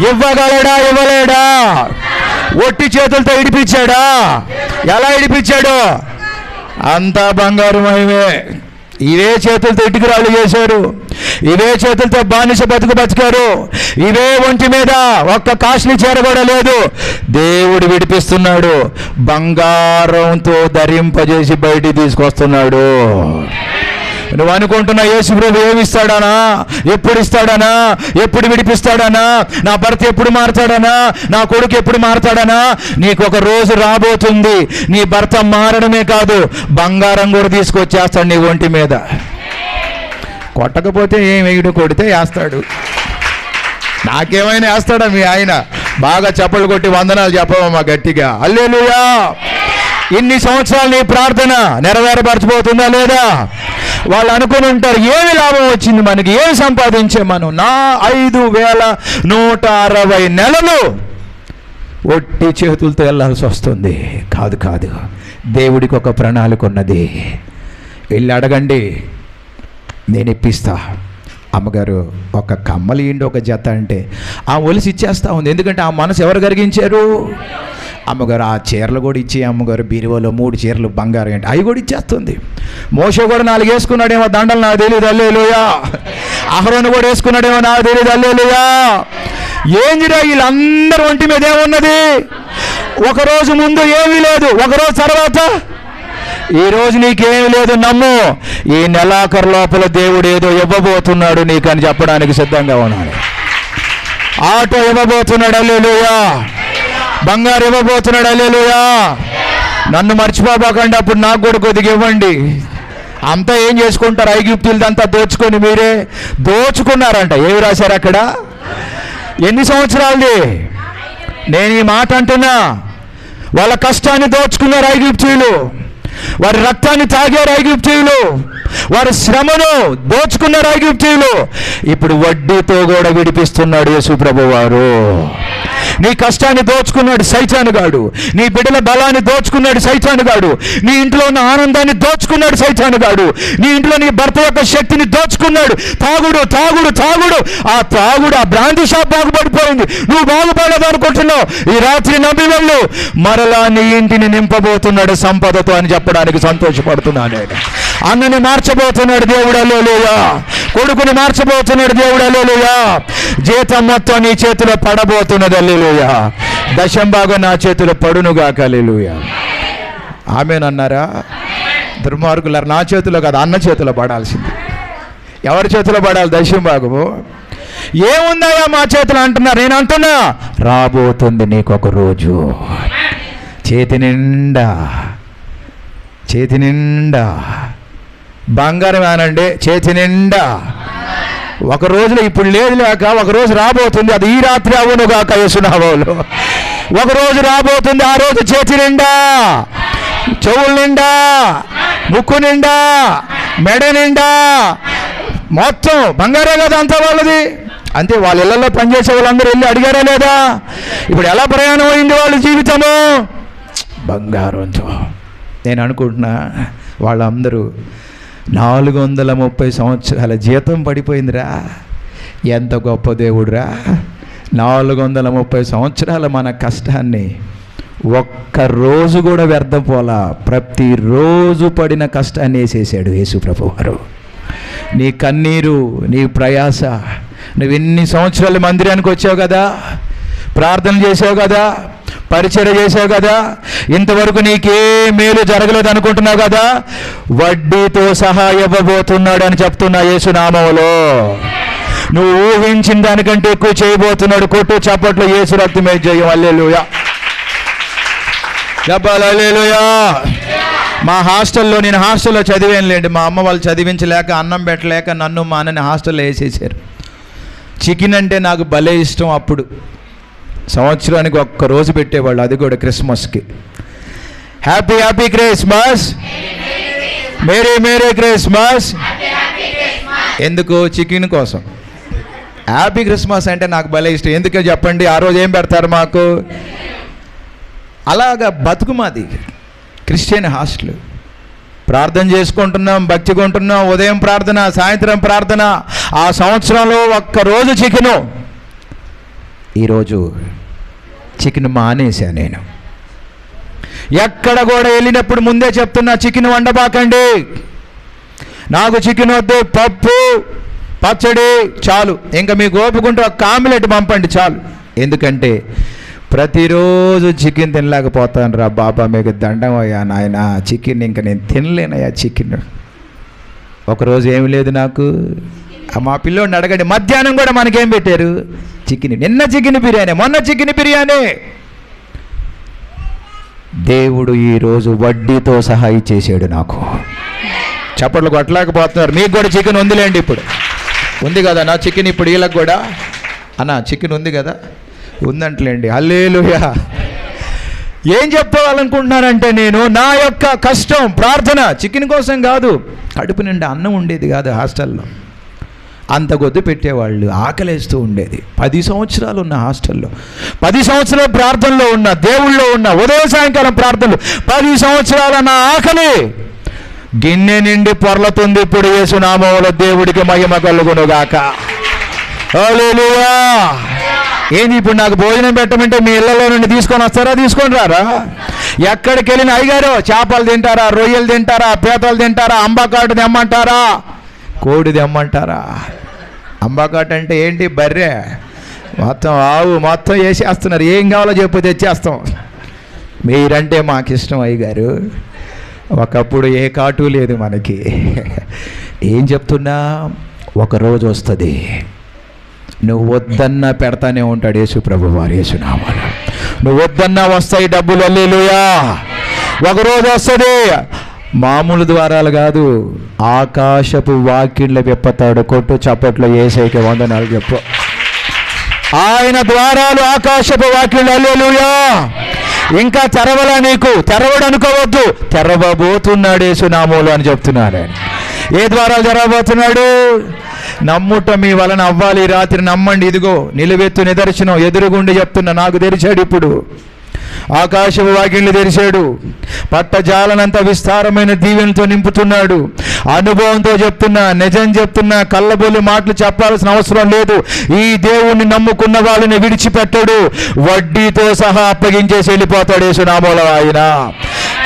ఇవ్వగలడా? ఇవ్వలేడా? ఒట్టి చేతులతో ఇడిపించాడా? ఎలా ఇడిపించాడు? అంతా బంగారు మహిమే. ఇవే చేతులతో ఇటుకురాళ్ళు చేశారు, ఇవే చేతులతో బానిస బతికారు, ఇవే ఒంటి మీద ఒక్క కాస్ట్లీ చీర కూడా లేదు. దేవుడు విడిపిస్తున్నాడు, బంగారంతో ధరింపజేసి బయటికి తీసుకొస్తున్నాడు. నువ్వు అనుకుంటున్నా యేసు ప్రభు ఏమిస్తాడానా, ఎప్పుడు ఇస్తాడానా, ఎప్పుడు విడిపిస్తాడానా, నా భర్త ఎప్పుడు మారతాడానా, నా కొడుకు ఎప్పుడు మారతాడానా? నీకు ఒక రోజు రాబోతుంది, నీ భర్త మారడమే కాదు బంగారం కూడా తీసుకొచ్చేస్తాడు నీ ఒంటి మీద. కొట్టకపోతే ఏం వేయడు, కొడితే వేస్తాడు. నాకేమైనా వేస్తాడా మీ ఆయన? బాగా చప్పలు కొట్టి వందనాలు చెప్పవమ్మా గట్టిగా. హల్లెలూయా. ఇన్ని సంవత్సరాలు నీ ప్రార్థన నెరవేరపరచబోతుందా లేదా? వాళ్ళు అనుకుని ఉంటారు, ఏమి లాభం వచ్చింది మనకి, ఏమి సంపాదించే మనం? నా 5160 నెలలు ఒట్టి చేతులతో వెళ్ళాల్సి వస్తుంది. కాదు, దేవుడికి ఒక ప్రణాళిక ఉన్నది. వెళ్ళి అడగండి, నేను ఇప్పిస్తా. అమ్మగారు ఒక కమ్మలు ఇండి ఒక జత అంటే ఆ ఒలిసి ఇచ్చేస్తా ఉంది. ఎందుకంటే ఆ మనసు ఎవరు కరిగించారు? అమ్మగారు. ఆ చీరలు కూడా ఇచ్చి అమ్మగారు బీరువాలో 3 చీరలు బంగారు అంటే అవి కూడా ఇచ్చేస్తుంది. మోషే కూడా 4 వేసుకున్నాడేమో దండలు, నాకు తెలియదు. హల్లెలూయా. అహరోను కూడా వేసుకున్నాడేమో, నాకు తెలియదు. హల్లెలూయా. ఏందిరా వీళ్ళందరూ ఒంటి మీద ఏమున్నది? ఒకరోజు ముందు ఏమీ లేదు, ఒకరోజు తర్వాత ఈరోజు నీకేమీ లేదు. నమ్ము, ఈ నెలాఖరు లోపల దేవుడు ఏదో ఇవ్వబోతున్నాడు నీకు అని చెప్పడానికి సిద్ధంగా ఉన్నాడు. ఆటో ఇవ్వబోతున్నాడు. హల్లెలూయా. బంగారు ఇవ్వబోతున్నాడు. హల్లెలూయా. నన్ను మర్చిపోబాకండి, అప్పుడు నాకు కూడా కొద్దిగా ఇవ్వండి. అంతా ఏం చేసుకుంటారు? ఐగుప్తులదంతా దోచుకొని మీరే దోచుకున్నారంట. ఏమి రాశారు అక్కడ? ఎన్ని సంవత్సరాలది? నేను ఈ మాట అంటున్నా. వాళ్ళ కష్టాన్ని దోచుకున్నారు ఐగుప్తీయులు, వారి రక్తాన్ని తాగారు ఐగుప్తీయులు, వారి శ్రమను దోచుకున్నారు ఐగుప్తీయులు. ఇప్పుడు వడ్డీతో కూడా విడిపిస్తున్నాడు యేసు ప్రభు వారు. నీ కష్టాన్ని దోచుకున్నాడు సైతానుగాడు, నీ బిడ్డల బలాన్ని దోచుకున్నాడు సైతానుగాడు, నీ ఇంట్లో ఉన్న ఆనందాన్ని దోచుకున్నాడు సైతానుగాడు, నీ ఇంట్లో నీ భర్త యొక్క శక్తిని దోచుకున్నాడు. తాగుడు తాగుడు తాగుడు, ఆ తాగుడు, ఆ బ్రాంతి షాప్ బాగుపడిపోయింది, నువ్వు బాగుపడదు అనుకుంటున్నావు. ఈ రాత్రి నమ్మి వెళ్ళు, మరలా నీ ఇంటిని నింపబోతున్నాడు సంపదతో అని చెప్పడానికి సంతోషపడుతున్నాను. అన్నని మార్చబోతున్నాడు దేవుడు, హల్లెలూయా. కొడుకుని మార్చబోతున్నాడు దేవుడు, హల్లెలూయా. జీతం మొత్తం నీ చేతిలో పడబోతున్నది, హల్లెలూయా. దశం భాగం నా చేతిలో పడునుగాక, హల్లెలూయా. ఆమేనన్నారా? దుర్మార్గులారా, నా చేతిలో కాదు, అన్న చేతిలో పడాల్సింది. ఎవరి చేతిలో పడాలి దశం భాగము? ఏముందయ్యా మా చేతిలో అంటున్నారు. నేను అంటున్నా, రాబోతుంది నీకొక రోజు, చేతి నిండా బంగారం అనండి, చేతి నిండా. ఒక రోజులో ఇప్పుడు లేదు లేక ఒక రోజు రాబోతుంది, అది ఈ రాత్రి అవును గాక యేసునామములో. ఒక రోజు రాబోతుంది, ఆ రోజు చేతి నిండా, చెవుల నిండా, ముక్కు నిండా, మెడ నిండా మొత్తం బంగారే కదా అంతా వాళ్ళది. అంతే, వాళ్ళ ఇళ్లలో పనిచేసే వాళ్ళందరూ వెళ్ళి అడిగారా లేదా? ఇప్పుడు ఎలా ప్రయాణం అయింది వాళ్ళ జీవితము? బంగారంతో. నేను అనుకుంటున్నా వాళ్ళందరూ 430 సంవత్సరాల జీతం పడిపోయిందిరా. ఎంత గొప్ప దేవుడురా! 430 సంవత్సరాల మన కష్టాన్ని ఒక్కరోజు కూడా వ్యర్థం పోలా, ప్రతిరోజు పడిన కష్టాన్ని వేసేసాడు యేసు ప్రభువారు. నీ కన్నీరు, నీ ప్రయాస, నువ్వు ఎన్ని సంవత్సరాలు మందిరానికి వచ్చావు కదా, ప్రార్థన చేసావు కదా, పరిచర్య చేసావు కదా, ఇంతవరకు నీకే మేలు జరగలేదు అనుకుంటున్నావు కదా, వడ్డీతో సహా ఇవ్వబోతున్నాడు అని చెప్తున్నా యేసు నామములో. నువ్వు ఊహించిన దానికంటే ఎక్కువ చేయబోతున్నాడు. కొట్టు చప్పట్లు, యేసు రక్తమే జయం, హల్లెలూయా. చెప్పాలి హల్లెలూయా. మా హాస్టల్లో, నేను హాస్టల్లో చదివేనులేండి, మా అమ్మ వాళ్ళు చదివించలేక, అన్నం పెట్టలేక నన్ను మా అన్నని హాస్టల్లో వేసేసారు. చికెన్ అంటే నాకు భలే ఇష్టం. అప్పుడు సంవత్సరానికి ఒక్క రోజు పెట్టేవాళ్ళు, అది కూడా క్రిస్మస్కి. Happy happy Christmas, merry merry Christmas. ఎందుకు? చికెన్ కోసం. హ్యాపీ క్రిస్మస్ అంటే నాకు భలే ఇష్టం. ఎందుకో చెప్పండి? ఆ రోజు ఏం పెడతారు మాకు? అలాగా బతుకు మాది. Christian hostel. ప్రార్థన చేసుకుంటున్నాం, భక్తిగా ఉంటున్నాం, ఉదయం ప్రార్థన, సాయంత్రం ప్రార్థన. ఆ సంవత్సరంలో ఒక్కరోజు చికెను. ఈరోజు చికెన్ మానేసా నేను. ఎక్కడ కూడా వెళ్ళినప్పుడు ముందే చెప్తున్నా, చికెన్ వండబాకండి, నాకు చికెన్ వద్దు, పప్పు పచ్చడి చాలు, ఇంకా మీకు ఓపుకుంటే ఒక ఆమ్లెట్ పంపండి చాలు. ఎందుకంటే ప్రతిరోజు చికెన్ తినలేకపోతాను రా బాబా, మీకు దండం అయ్యా నాయన, చికెన్ ఇంకా నేను తినలేనయ్యా చికెన్. ఒకరోజు ఏమి లేదు నాకు. మా పిల్లోడిని అడగండి, మధ్యాహ్నం కూడా మనకేం పెట్టారు? చికెన్. నిన్న చికెన్ బిర్యానీ, మొన్న చికెన్ బిర్యానీ. దేవుడు ఈరోజు వడ్డీతో సహా ఇచ్చేసాడు నాకు. చప్పట్లు కొట్టలేకపోతున్నారు. మీకు కూడా చికెన్ ఉందిలేండి, ఇప్పుడు ఉంది కదా నా చికెన్. ఇప్పుడు వీళ్ళకి కూడా అన్నా చికెన్ ఉంది కదా, ఉందంటలేండి. హల్లెలూయా. ఏం చెప్పుకోవాలనుకుంటున్నానంటే, నేను నా యొక్క కష్టం, ప్రార్థన చికెన్ కోసం కాదు. కడుపు నిండా అన్నం ఉండేది కాదు హాస్టల్లో, అంత గొద్దు పెట్టేవాళ్ళు, ఆకలేస్తూ ఉండేది. 10 సంవత్సరాలు ఉన్న హాస్టల్లో, 10 సంవత్సరాలు ప్రార్థనలో ఉన్న, దేవుళ్ళో ఉన్న, ఉదయం సాయంకాలం ప్రార్థనలు, 10 సంవత్సరాల నా ఆకలి గిన్నె నిండి పొర్లుతుంది. ఇప్పుడు యేసు నామములో దేవుడికి మహిమ కలుగునుగాక. హల్లెలూయా. ఏంది ఇప్పుడు నాకు భోజనం పెట్టమంటే మీ ఇళ్లలో నుండి తీసుకొని వస్తారా? తీసుకొని రారా? ఎక్కడికి వెళ్ళిన అయ్యగారు చేపలు తింటారా, రొయ్యలు తింటారా, పీతలు తింటారా, అంబాకాటు తెమ్మంటారా, కోడి తెమ్మంటారా? అంబాకాటు అంటే ఏంటి? బర్రె మొత్తం, ఆవు మొత్తం వేసేస్తున్నారు. ఏం కావాలో చెప్పు తెచ్చేస్తాం. మీరంటే మాకు ఇష్టం అయ్యగారు. ఒకప్పుడు ఏ కాటు లేదు మనకి. ఏం చెప్తున్నా, ఒకరోజు వస్తుంది, నువ్వు వద్దన్నా పెడతానే ఉంటాడు యేసు ప్రభువారు, యేసు నామములో. నువ్వు వద్దన్నా వస్తాయి డబ్బులు, హల్లెలూయా. ఒకరోజు వస్తుంది, మామూలు ద్వారాలు కాదు, ఆకాశపు వాకిళ్ళ విప్పతాడు. కొట్టు చప్పట్లో యేసయ్యకి వందనాలు చెప్పు. ఆయన ద్వారాలు ఆకాశపు వాకిళ్ళు, హల్లెలూయా. ఇంకా తెరవలా నీకు? తెరవడు అనుకోవద్దు, తెరవబోతున్నాడు యేసు నామములో అని చెప్తున్నాడు. ఏ ద్వారాలు తెరవబోతున్నాడు? నమ్ముట మీ వలన అవ్వాలి. రాత్రి నమ్మండి. ఇదిగో నిలువెత్తు నిదర్శనం ఎదురుగుండి చెప్తున్నా. నాకు తెరిచాడు. ఇప్పుడు ఆకాశపు వాకిళ్ళు తెరిచాడు. పట్టజాలనంత విస్తారమైన దీవెనతో నింపుతున్నాడు. అనుభవంతో చెప్తున్నా, నిజం చెప్తున్నా, కళ్ళబొల్లి మాటలు చెప్పాల్సిన అవసరం లేదు. ఈ దేవుణ్ణి నమ్ముకున్న వాళ్ళని విడిచిపెట్టడు. వడ్డీతో సహా అప్పగించేసి వెళ్ళిపోతాడు యేసునామములో ఆయన.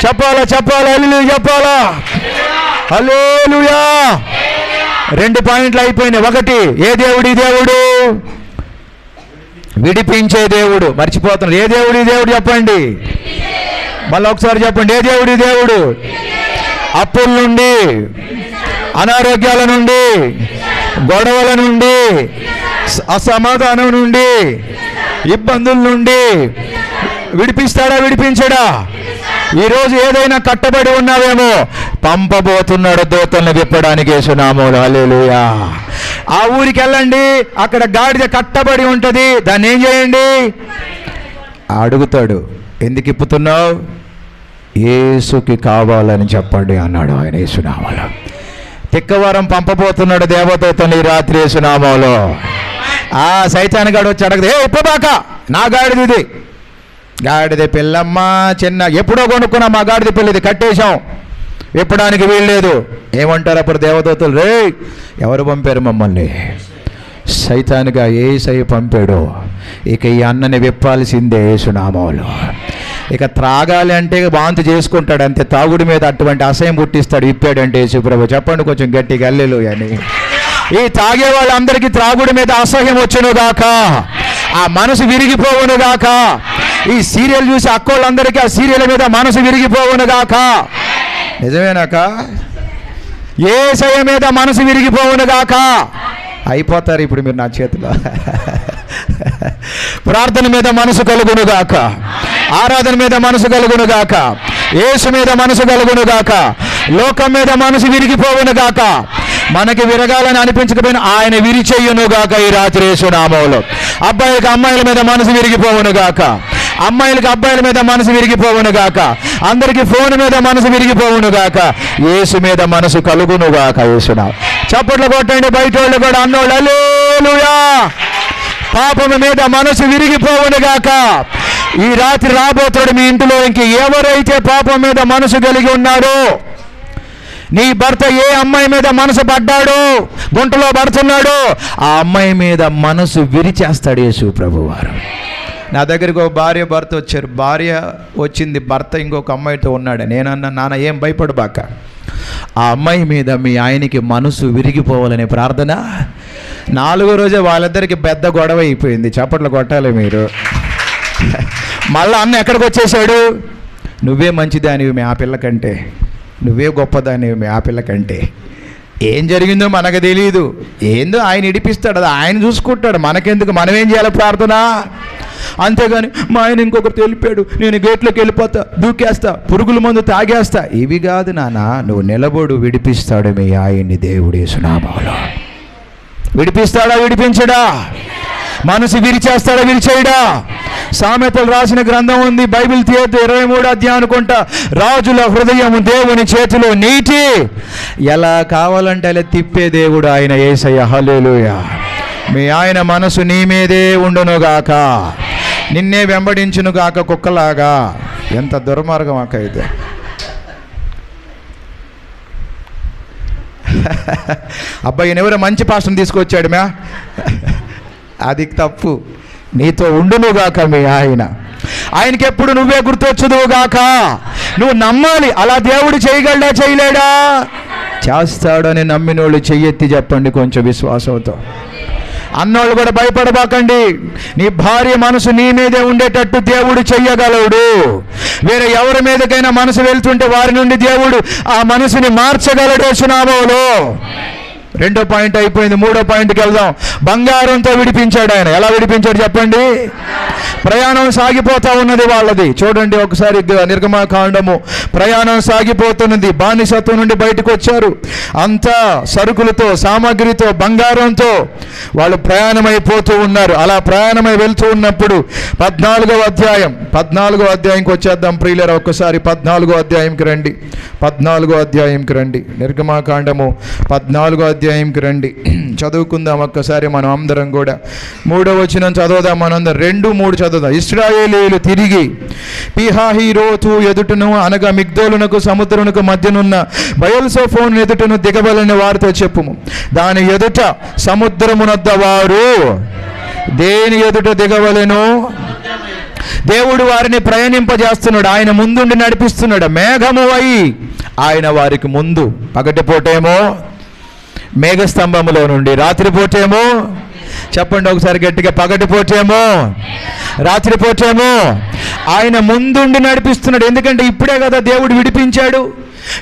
చెప్పాలా హల్లెలూయా చెప్పాలా? హల్లెలూయా. 2 పాయింట్లు అయిపోయినాయి. 1, ఏ దేవుడు? ఈ దేవుడు విడిపించే దేవుడు. మర్చిపోతున్నాడు. ఏ దేవుడు? ఈ దేవుడు చెప్పండి. మళ్ళీ ఒకసారి చెప్పండి. ఏ దేవుడు? ఈ దేవుడు అప్పుల నుండి, అనారోగ్యాల నుండి, గొడవల నుండి, అసమాధానం నుండి, ఇబ్బందుల నుండి విడిపిస్తాడా? విడిపించడా? ఈరోజు ఏదైనా కట్టబడి ఉన్నావేమో, పంపబోతున్నాడు దూతల్ని విప్పడానికి యేసునామములో. హల్లెలూయా. ఆ ఊరికి వెళ్ళండి. అక్కడ గాడిద కట్టబడి ఉంటుంది. దాన్ని ఏం చేయండి? అడుగుతాడు, ఎందుకు ఇప్పుతున్నావు? యేసుకి కావాలని చెప్పండి అన్నాడు ఆయన యేసునామములో. తిక్కవరం పంపబోతున్నాడు దేవదూతల్ని ఈ రాత్రి యేసునామములో. ఆ సైతాన్ గాడు వచ్చి అడగదు, ఇప్పబాక, నా గాడిద ఇది. గాడిద పిల్లమ్మ చిన్న, ఎప్పుడో కొనుక్కున్నాం మా గాడిద పిల్ల, ఇది కట్టేశాం, విప్పడానికి వీల్లేదు. ఏమంటారు అప్పుడు దేవదూతలు? రే, ఎవరు పంపారు మమ్మల్ని? సైతానుగా యేసయ్య పంపాడు. ఇక ఈ అన్నని విప్పాల్సిందే యేసునామములో. ఇక త్రాగాలి అంటే వాంతి చేసుకుంటాడు అంతే. తాగుడి మీద అటువంటి అసహ్యం పుట్టిస్తాడు. విప్పాడంటే యేసుప్రభు. చెప్పండి కొంచెం గట్టిగా హల్లెలూయా అని. ఈ తాగే వాళ్ళందరికీ త్రాగుడి మీద అసహ్యం వచ్చునుగాక, ఆ మనసు విరిగిపోవునుగాక. ఈ సీరియల్ చూసి అక్కోళ్ళందరికీ ఆ సీరియల్ మీద మనసు విరిగిపోవునుగాక. నిజమేనాక? యేసయ్య మీద మనసు విరిగిపోవునుగాక. అయిపోతారు ఇప్పుడు మీరు నా చేతిలో. ప్రార్థన మీద మనసు కలుగునుగాక, ఆరాధన మీద మనసు కలుగునుగాక, యేసు మీద మనసు కలుగునుగాక, లోకం మీద మనసు విరిగిపోవునుగాక. మనకి విరగాలని అనిపించకపోయినా ఆయన విరిచెయ్యునుగాక ఈ రాత్రి యేసునామములో. అబ్బాయిలకు అమ్మాయిల మీద మనసు విరిగిపోవునుగాక, అమ్మాయిలకు అబ్బాయిల మీద మనసు విరిగిపోవునుగాక, అందరికి ఫోన్ మీద మనసు విరిగిపోవునుగాక. యేసు మీద మనసు కలుగునుగాక యేసునామం. చప్పట్లు కొట్టండి బయట వాళ్ళు కూడా, అన్నోళ్ళు హల్లెలూయా. పాపము మీద మనసు విరిగిపోవునుగాక. ఈ రాత్రి రాబోతాడు మీ ఇంటిలో. ఇంక ఎవరైతే పాపం మీద మనసు కలిగి ఉన్నారో, నీ భర్త ఏ అమ్మాయి మీద మనసు పడ్డాడో, గుంటలో పడుతున్నాడో, ఆ అమ్మాయి మీద మనసు విరిచేస్తాడు యేసు ప్రభువారు. నా దగ్గరికి ఒక భార్య భర్త వచ్చారు. భార్య వచ్చింది, భర్త ఇంకొక అమ్మాయితో ఉన్నాడు. నేనన్నా, నాన్న ఏం భయపడబాక, ఆ అమ్మాయి మీద మీ ఆయనకి మనసు విరిగిపోవాలనే ప్రార్థన. 4వ రోజే వాళ్ళిద్దరికి పెద్ద గొడవ అయిపోయింది. చప్పట్లు కొట్టాలి మీరు. మళ్ళీ అన్న ఎక్కడికి వచ్చేసాడు? నువ్వే మంచిదానివి మీ ఆ పిల్లకంటే, నువ్వే గొప్పదానివి మీ ఆ పిల్లకంటే. ఏం జరిగిందో మనకు తెలియదు. ఏందో ఆయన ఇడిపిస్తాడు, అది ఆయన చూసుకుంటాడు. మనకెందుకు? మనం ఏం చేయాలి? ప్రార్థన. అంతేగాని మా ఆయన ఇంకొకరు తెలిపాడు, నేను గేట్లోకి వెళ్ళిపోతా, దూకేస్తా, పురుగుల మందు తాగేస్తా, ఇవి కాదు నాన్న. నువ్వు నిలబడు, విడిపిస్తాడు మీ ఆయన్ని దేవుడు యేసునామములో. విడిపిస్తాడా? విడిపించడా? మనసు విరిచేస్తాడా? విరిచేయడా? సామెతలు రాసిన గ్రంథం ఉంది, బైబిల్ తీయద్దు, 23వ అధ్యాయం అనుకుంటా. రాజుల హృదయం దేవుని చేతిలో నీటి, ఎలా కావాలంటే అలా తిప్పే దేవుడు ఆయన యేసయ్య. హల్లెలూయా. మీ ఆయన మనసు నీ మీదే ఉండునుగాక, నిన్నే వెంబడించునుగాక కుక్కలాగా. ఎంత దుర్మార్గం అక్కయితే. అబ్బాయి ఎవరో మంచి పాస్టర్ని తీసుకొచ్చాడు మ్యా, అది తప్పు. నీతో ఉండునుగాక మీ ఆయన. ఆయనకి ఎప్పుడు నువ్వే గుర్తొచ్చుదువుగాక. నువ్వు నమ్మాలి. అలా దేవుడు చేయగలడా? చేయలేడా? చేస్తాడని నమ్మినోళ్ళు చెయ్యెత్తి చెప్పండి కొంచెం విశ్వాసంతో. అన్నోళ్ళు కూడా భయపడబాకండి. నీ భార్య మనసు నీ మీదే ఉండేటట్టు దేవుడు చెయ్యగలడు. వేరే ఎవరి మీదకైనా మనసు వెళ్తుంటే వారి నుండి దేవుడు ఆ మనసుని మార్చగలడు యేసునామములో. రెండో పాయింట్ అయిపోయింది, మూడో పాయింట్కి వెళ్దాం. బంగారంతో విడిపించాడు ఆయన. ఎలా విడిపించాడు చెప్పండి? ప్రయాణం సాగిపోతా ఉన్నది వాళ్ళది. చూడండి ఒకసారి నిర్గమాకాండము. ప్రయాణం సాగిపోతున్నది, బానిసత్వం నుండి బయటకు వచ్చారు. అంతా సరుకులతో, సామాగ్రితో, బంగారంతో వాళ్ళు ప్రయాణమైపోతూ ఉన్నారు. అలా ప్రయాణమై వెళ్తూ ఉన్నప్పుడు 14వ అధ్యాయంకి వచ్చేద్దాం ప్రియులారా. ఒక్కసారి 14వ అధ్యాయంకి రండి. 14వ అధ్యాయంకి రండి. నిర్గమాకాండము 14వ అధ్యాయంకి రండి. చదువుకుందాం ఒక్కసారి మనం అందరం కూడా. 3వ వచనం చదువుదాం మనందరం. 2-3 చదువుదాం. ఇశ్రాయేలీయులు తిరిగి పిహాహిరోతు ఎదుటను అనగా మిగ్దోలునకు సముద్రమునకు మధ్యనున్న బయల్సోఫోను ఎదుటను దిగవలని వారితో చెప్పుము. దాని ఎదుట సముద్రమునొద్ద వారు దేని ఎదుట దిగవలెను? దేవుడు వారిని ప్రయాణింపజేస్తున్నాడు. ఆయన ముందుండి నడిపిస్తున్నాడు. మేఘము అయి ఆయన వారికి ముందు, పగటిపూటేమో మేఘస్తంభములో నుండి, రాత్రిపూటేమో చెప్పండి ఒకసారి గట్టిగా, పగటిపూటేమో రాత్రిపూటేమో ఆయన ముందుండి నడిపిస్తున్నాడు. ఎందుకంటే ఇప్పుడే కదా దేవుడు విడిపించాడు,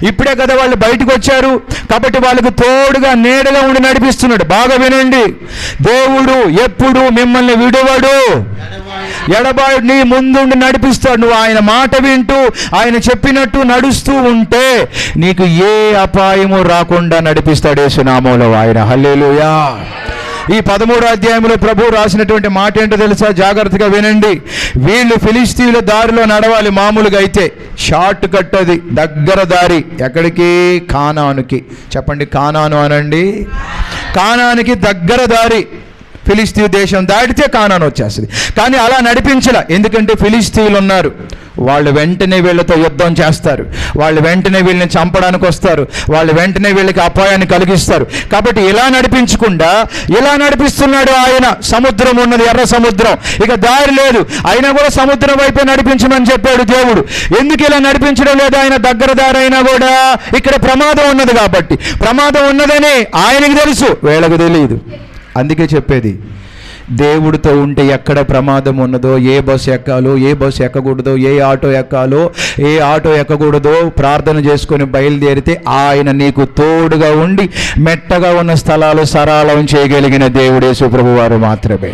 ఇప్పుడే కదా వాళ్ళు బయటకు వచ్చారు. కాబట్టి వాళ్ళకు తోడుగా నీడగా ఉండి నడిపిస్తున్నాడు. బాగా వినండి, దేవుడు ఎప్పుడు మిమ్మల్ని విడువడు, ఎడబాయుడు. నీ ముందుండి నడిపిస్తాడు. నువ్వు ఆయన మాట వింటూ ఆయన చెప్పినట్టు నడుస్తూ ఉంటే నీకు ఏ అపాయము రాకుండా నడిపిస్తాడు యేసునామములో ఆయన. హల్లెలూయా. ఈ 13వ అధ్యాయంలో ప్రభువు రాసినటువంటి మాట ఏంటో తెలుసా? జాగ్రత్తగా వినండి. వీళ్ళు ఫిలిష్తీయుల దారిలో నడవాలి. మామూలుగా అయితే షార్ట్ కట్, అది దగ్గర దారి. ఎక్కడికి? కానానుకి. చెప్పండి, కానాను అనండి. కానానికి దగ్గర దారి. ఫిలిస్తీన్ దేశం దాటితే కానాను వచ్చేస్తుంది. కానీ అలా నడిపించలా. ఎందుకంటే ఫిలిస్తీన్లు ఉన్నారు. వాళ్ళు వెంటనే వీళ్ళతో యుద్ధం చేస్తారు. వాళ్ళు వెంటనే వీళ్ళని చంపడానికి వస్తారు. వాళ్ళు వెంటనే వీళ్ళకి అపాయాన్ని కలిగిస్తారు. కాబట్టి ఇలా నడిపించకుండా ఇలా నడిపిస్తున్నాడు ఆయన. సముద్రం ఉన్నది, ఎర్ర సముద్రం, ఇక దారి లేదు. అయినా కూడా సముద్రం వైపే నడిపించమని చెప్పాడు దేవుడు. ఎందుకు ఇలా నడిపించడం లేదు? ఆయన దగ్గర దారి అయినా కూడా ఇక్కడ ప్రమాదం ఉన్నది కాబట్టి. ప్రమాదం ఉన్నదని ఆయనకు తెలుసు, వీళ్ళకు తెలియదు. అందుకే చెప్పేది, దేవుడితో ఉంటే ఎక్కడ ప్రమాదం ఉన్నదో, ఏ బస్సు ఎక్కాలో, ఏ బస్సు ఎక్కకూడదో, ఏ ఆటో ఎక్కాలో, ఏ ఆటో ఎక్కకూడదో ప్రార్థన చేసుకొని బయలుదేరితే ఆయన నీకు తోడుగా ఉండి మెట్టగా ఉన్న స్థలాలు సరళం చేయగలిగిన దేవుడే యేసుప్రభు వారు మాత్రమే.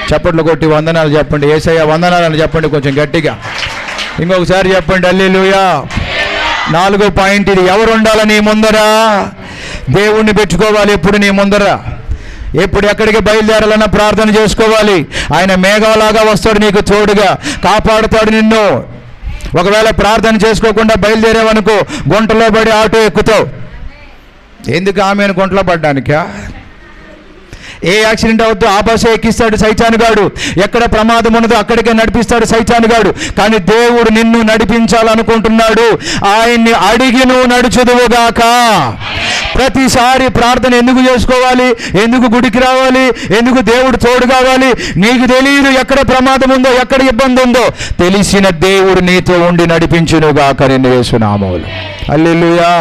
చప్పట్లు కొట్టి వందనాలు చెప్పండి. యేసయ్య వందనాలని చెప్పండి కొంచెం గట్టిగా. ఇంకొకసారి చెప్పండి హల్లెలూయా. 4వ పాయింట్ ఇది. ఎవరు ఉండాలి నీ ముందర? దేవుణ్ణి పెట్టుకోవాలి ఎప్పుడు నీ ముందర. ఎప్పుడు ఎక్కడికి బయలుదేరాలన్నా ప్రార్థన చేసుకోవాలి. ఆయన మేఘంలాగా వస్తాడు, నీకు తోడుగా కాపాడుతాడు నిన్ను. ఒకవేళ ప్రార్థన చేసుకోకుండా బయలుదేరావనుకో, గుంటలో పడి ఆటో ఎక్కుతావు. ఎందుకు? ఆమెను గుంటలో పడ్డానికా? ఏ యాక్సిడెంట్ అవుతుందో ఆ బస్సు ఎక్కిస్తాడు సైతానుగాడు. ఎక్కడ ప్రమాదం ఉన్నదో అక్కడికే నడిపిస్తాడు సైతానుగాడు. కానీ దేవుడు నిన్ను నడిపించాలనుకుంటున్నాడు. ఆయన్ని అడిగి నువ్వు నడుచుదువుగాక. ప్రతిసారి ప్రార్థన ఎందుకు చేసుకోవాలి? ఎందుకు గుడికి రావాలి? ఎందుకు దేవుడు తోడు కావాలి? నీకు తెలియదు ఎక్కడ ప్రమాదం ఉందో, ఎక్కడ ఇబ్బంది ఉందో. తెలిసిన దేవుడు నీతో ఉండి నడిపించునుగాక నిన్ను యేసునామములో. హల్లెలూయా.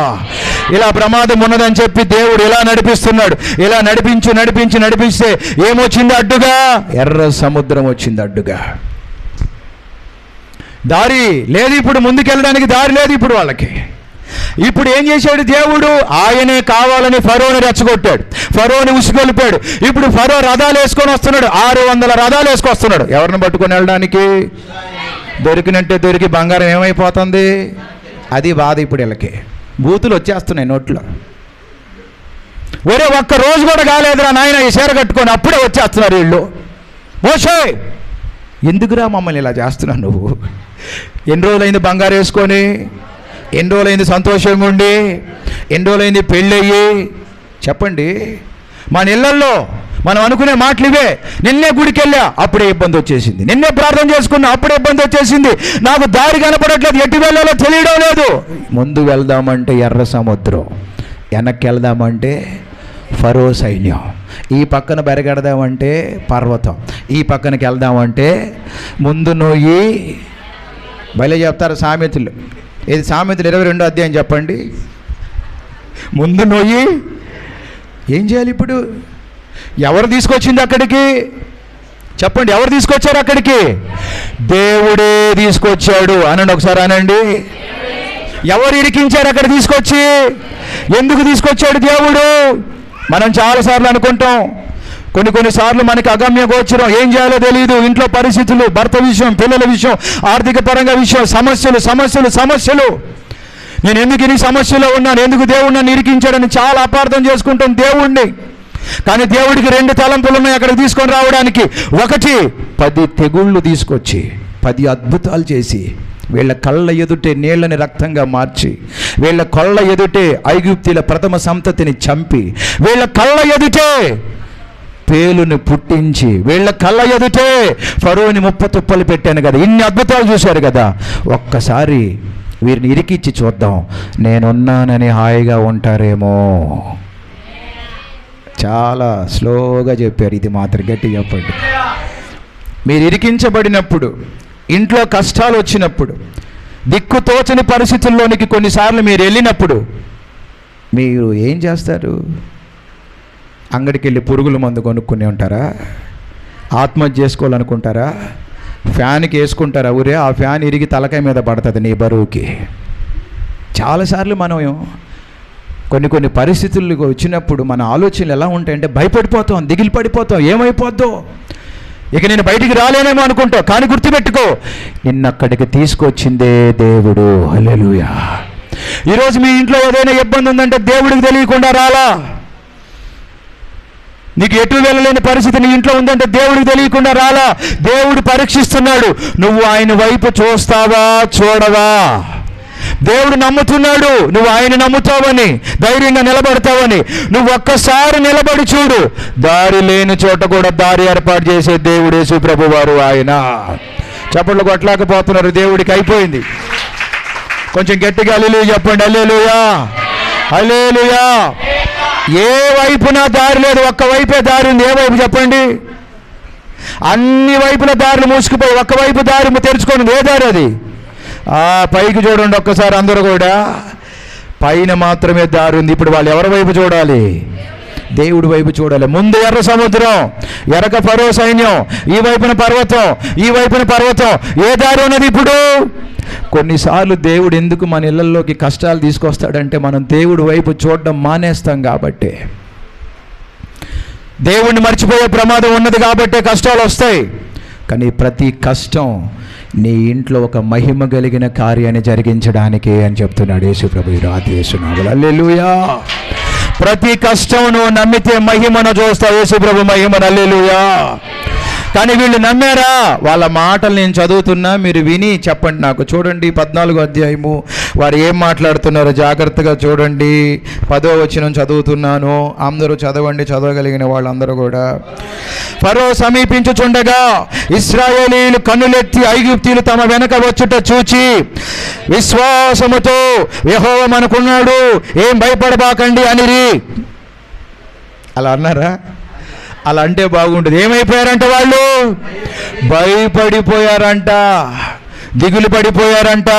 ఇలా ప్రమాదం ఉన్నదని చెప్పి దేవుడు ఇలా నడిపిస్తున్నాడు. ఇలా నడిపిస్తే ఏమొచ్చింది అడ్డుగా? ఎర్ర సముద్రం వచ్చింది అడ్డుగా. దారి లేదు ఇప్పుడు, ముందుకెళ్ళడానికి దారి లేదు ఇప్పుడు వాళ్ళకి. ఇప్పుడు ఏం చేశాడు దేవుడు? ఆయనే కావాలని ఫరోని రెచ్చగొట్టాడు, ఫరోని ఉసిగొలిపాడు. ఇప్పుడు ఫరో రథాలు వేసుకొని వస్తున్నాడు, 600 రథాలు వేసుకొస్తున్నాడు. ఎవరిని పట్టుకొని వెళ్ళడానికి? దొరికినట్టే దొరికి బంగారం ఏమైపోతుంది? అది బాధ. ఇప్పుడు వీళ్ళకి బూతులు వచ్చేస్తున్నాయి నోట్లో. ఒరే ఒక్క రోజు కూడా కాలేదురా నాయన ఈ చీర కట్టుకొని, అప్పుడే వచ్చేస్తున్నారు వీళ్ళు. మోషే ఎందుకురా మమ్మల్ని ఇలా చేస్తున్నావు నువ్వు? ఎన్ని రోజులైంది బంగారు వేసుకొని? ఎన్ని రోజులైంది సంతోషంగా ఉండి? ఎన్ని రోజులైంది పెళ్ళయ్యి? చెప్పండి. మన ఇళ్లల్లో మనం అనుకునే మాటలు ఇవే. నిన్నే గుడికి వెళ్ళా, అప్పుడే ఇబ్బంది వచ్చేసింది. నిన్నే ప్రార్థన చేసుకున్నా, అప్పుడే ఇబ్బంది వచ్చేసింది. నాకు దారి కనపడట్లేదు, ఎటు వెళ్ళాలో తెలియడం లేదు. ముందు వెళ్దామంటే ఎర్ర సముద్రం, వెనక్కి వెళ్దామంటే ఫరో సైన్యం, ఈ పక్కన బెరగడదామంటే పర్వతం, ఈ పక్కనకి వెళ్దామంటే ముందు నోయి. భలే చెప్తారు సామెతలు. ఇది సామెతలు 22వ అధ్యాయం చెప్పండి. ముందు నోయి. ఏం చేయాలి ఇప్పుడు? ఎవరు తీసుకొచ్చింది అక్కడికి? చెప్పండి, ఎవరు తీసుకొచ్చారు అక్కడికి? దేవుడే తీసుకొచ్చాడు అనండి ఒకసారి, అనండి. ఎవరు ఇరికించారు అక్కడ తీసుకొచ్చి? ఎందుకు తీసుకొచ్చాడు దేవుడు? మనం చాలాసార్లు అనుకుంటాం, కొన్నిసార్లు మనకి అగమ్య గోచరం, ఏం చేయాలో తెలియదు. ఇంట్లో పరిస్థితులు, భర్త విషయం, పిల్లల విషయం, ఆర్థిక పరంగా విషయం, సమస్యలు. నేను ఎందుకు ఇన్ని సమస్యలో ఉన్నాను, ఎందుకు దేవుడు నన్ను ఇరికించాడని చాలా అపార్థం చేసుకుంటాం దేవుణ్ణి. కానీ దేవుడికి 2 తలంపులు ఉన్నాయి అక్కడికి తీసుకొని రావడానికి. ఒకటి, 10 తెగుళ్ళు తీసుకొచ్చి 10 అద్భుతాలు చేసి వీళ్ళ కళ్ళ ఎదుటే నీళ్ళని రక్తంగా మార్చి, వీళ్ళ కళ్ళ ఎదుటే ఐగుప్తీల ప్రథమ సంతతిని చంపి, వీళ్ళ కళ్ళ ఎదుటే పేలుని పుట్టించి, వీళ్ళ కళ్ళ ఎదుటే ఫరోని ముప్పతుప్పలు పెట్టాను కదా. ఇన్ని అద్భుతాలు చూశారు కదా. ఒక్కసారి వీరిని ఇరికిచ్చి చూద్దాం, నేనున్నానని హాయిగా ఉంటారేమో. చాలా స్లోగా చెప్పారు, ఇది మాత్రం గట్టి చెప్పండి. మీరు ఇరికించబడినప్పుడు, ఇంట్లో కష్టాలు వచ్చినప్పుడు, దిక్కుతోచని పరిస్థితుల్లోనికి కొన్నిసార్లు మీరు వెళ్ళినప్పుడు మీరు ఏం చేస్తారు? అంగడికి వెళ్ళి పురుగుల మందు కొనుక్కుని ఉంటారా? ఆత్మహత్య చేసుకోవాలనుకుంటారా? ఫ్యాన్కి వేసుకుంటారా? ఊరే ఆ ఫ్యాన్ ఇరిగి తలకాయ మీద పడుతుంది నీ బరువుకి. చాలాసార్లు మనం కొన్ని పరిస్థితులకు వచ్చినప్పుడు మన ఆలోచనలు ఎలా ఉంటాయంటే భయపడిపోతాం, దిగిలి పడిపోతాం, ఏమైపోద్దో, ఇక నేను బయటికి రాలేనేమో అనుకుంటావు. కానీ గుర్తుపెట్టుకో, నిన్నక్కడికి తీసుకొచ్చిందే దేవుడు. హల్లెలూయా. ఈరోజు మీ ఇంట్లో ఏదైనా ఇబ్బంది ఉందంటే దేవుడికి తెలియకుండా రాలా. నీకు ఎటు వెళ్ళలేని పరిస్థితి నీ ఇంట్లో ఉందంటే దేవుడికి తెలియకుండా రాలా. దేవుడు పరీక్షిస్తున్నాడు, నువ్వు ఆయన వైపు చూస్తావా చూడవా. దేవుడు నమ్ముతున్నాడు, నువ్వు ఆయన నమ్ముతావని, ధైర్యంగా నిలబడతావని. నువ్వు ఒక్కసారి నిలబడి చూడు, దారి లేని చోట కూడా దారి ఏర్పాటు చేసే దేవుడు యేసు ప్రభు వారు ఆయన. చప్పట్లు కొట్టలేకపోతున్నారు, దేవుడికి అయిపోయింది. కొంచెం గట్టిగా హల్లెలూయా చెప్పండి. హల్లెలూయా, హల్లెలూయా. ఏ వైపున దారి లేదు, ఒక్క వైపే దారి ఉంది. ఏ వైపు చెప్పండి? అన్ని వైపుల దారులు మూసుకుపోయి ఒక్కవైపు దారి తెరుచుకోండి. ఏ దారి అది? పైకి చూడండి ఒక్కసారి అందరూ కూడా, పైన మాత్రమే దారి ఉంది. ఇప్పుడు వాళ్ళు ఎవరి వైపు చూడాలి? దేవుడి వైపు చూడాలి. ముందు ఎర్ర సముద్రం, ఎరక ఫరో సైన్యం, ఈ వైపున పర్వతం, ఈ వైపున పర్వతం. ఏ దారి ఉన్నది ఇప్పుడు? కొన్నిసార్లు దేవుడు ఎందుకు మన ఇళ్లలోకి కష్టాలు తీసుకొస్తాడంటే మనం దేవుడి వైపు చూడడం మానేస్తాం కాబట్టి. దేవుణ్ణి మర్చిపోయే ప్రమాదం ఉన్నది కాబట్టే కష్టాలు వస్తాయి. కానీ ప్రతి కష్టం నీ ఇంట్లో ఒక మహిమ కలిగిన కార్యాన్ని జరిగించడానికే అని చెప్తున్నాడు యేసు ప్రభు. రాధేసునామములో హల్లెలూయా. ప్రతి కష్టం నువ్వు నమ్మితే మహిమను చూస్తావు, యేసు ప్రభు మహిమను. హల్లెలూయా. కానీ వీళ్ళు నమ్మారా? వాళ్ళ మాటలు నేను చదువుతున్నా, మీరు విని చెప్పండి నాకు. చూడండి 14వ అధ్యాయము వారు ఏం మాట్లాడుతున్నారో జాగ్రత్తగా చూడండి. 10వ వచనం చదువుతున్నాను, అందరూ చదవండి, చదవగలిగిన వాళ్ళందరూ కూడా. ఫరో సమీపించుచుండగా ఇశ్రాయేలీయులు కన్నులెత్తి ఐగుప్తీయులు తమ వెనక వచ్చుట చూచి విశ్వాసముతో యెహోవా మనకున్నాడు, ఏం భయపడబాకండి అనిరి. అలా అన్నారా? అలా అంటే బాగుంటుంది. ఏమైపోయారంట? వాళ్ళు భయపడిపోయారంట, దిగులు పడిపోయారంట.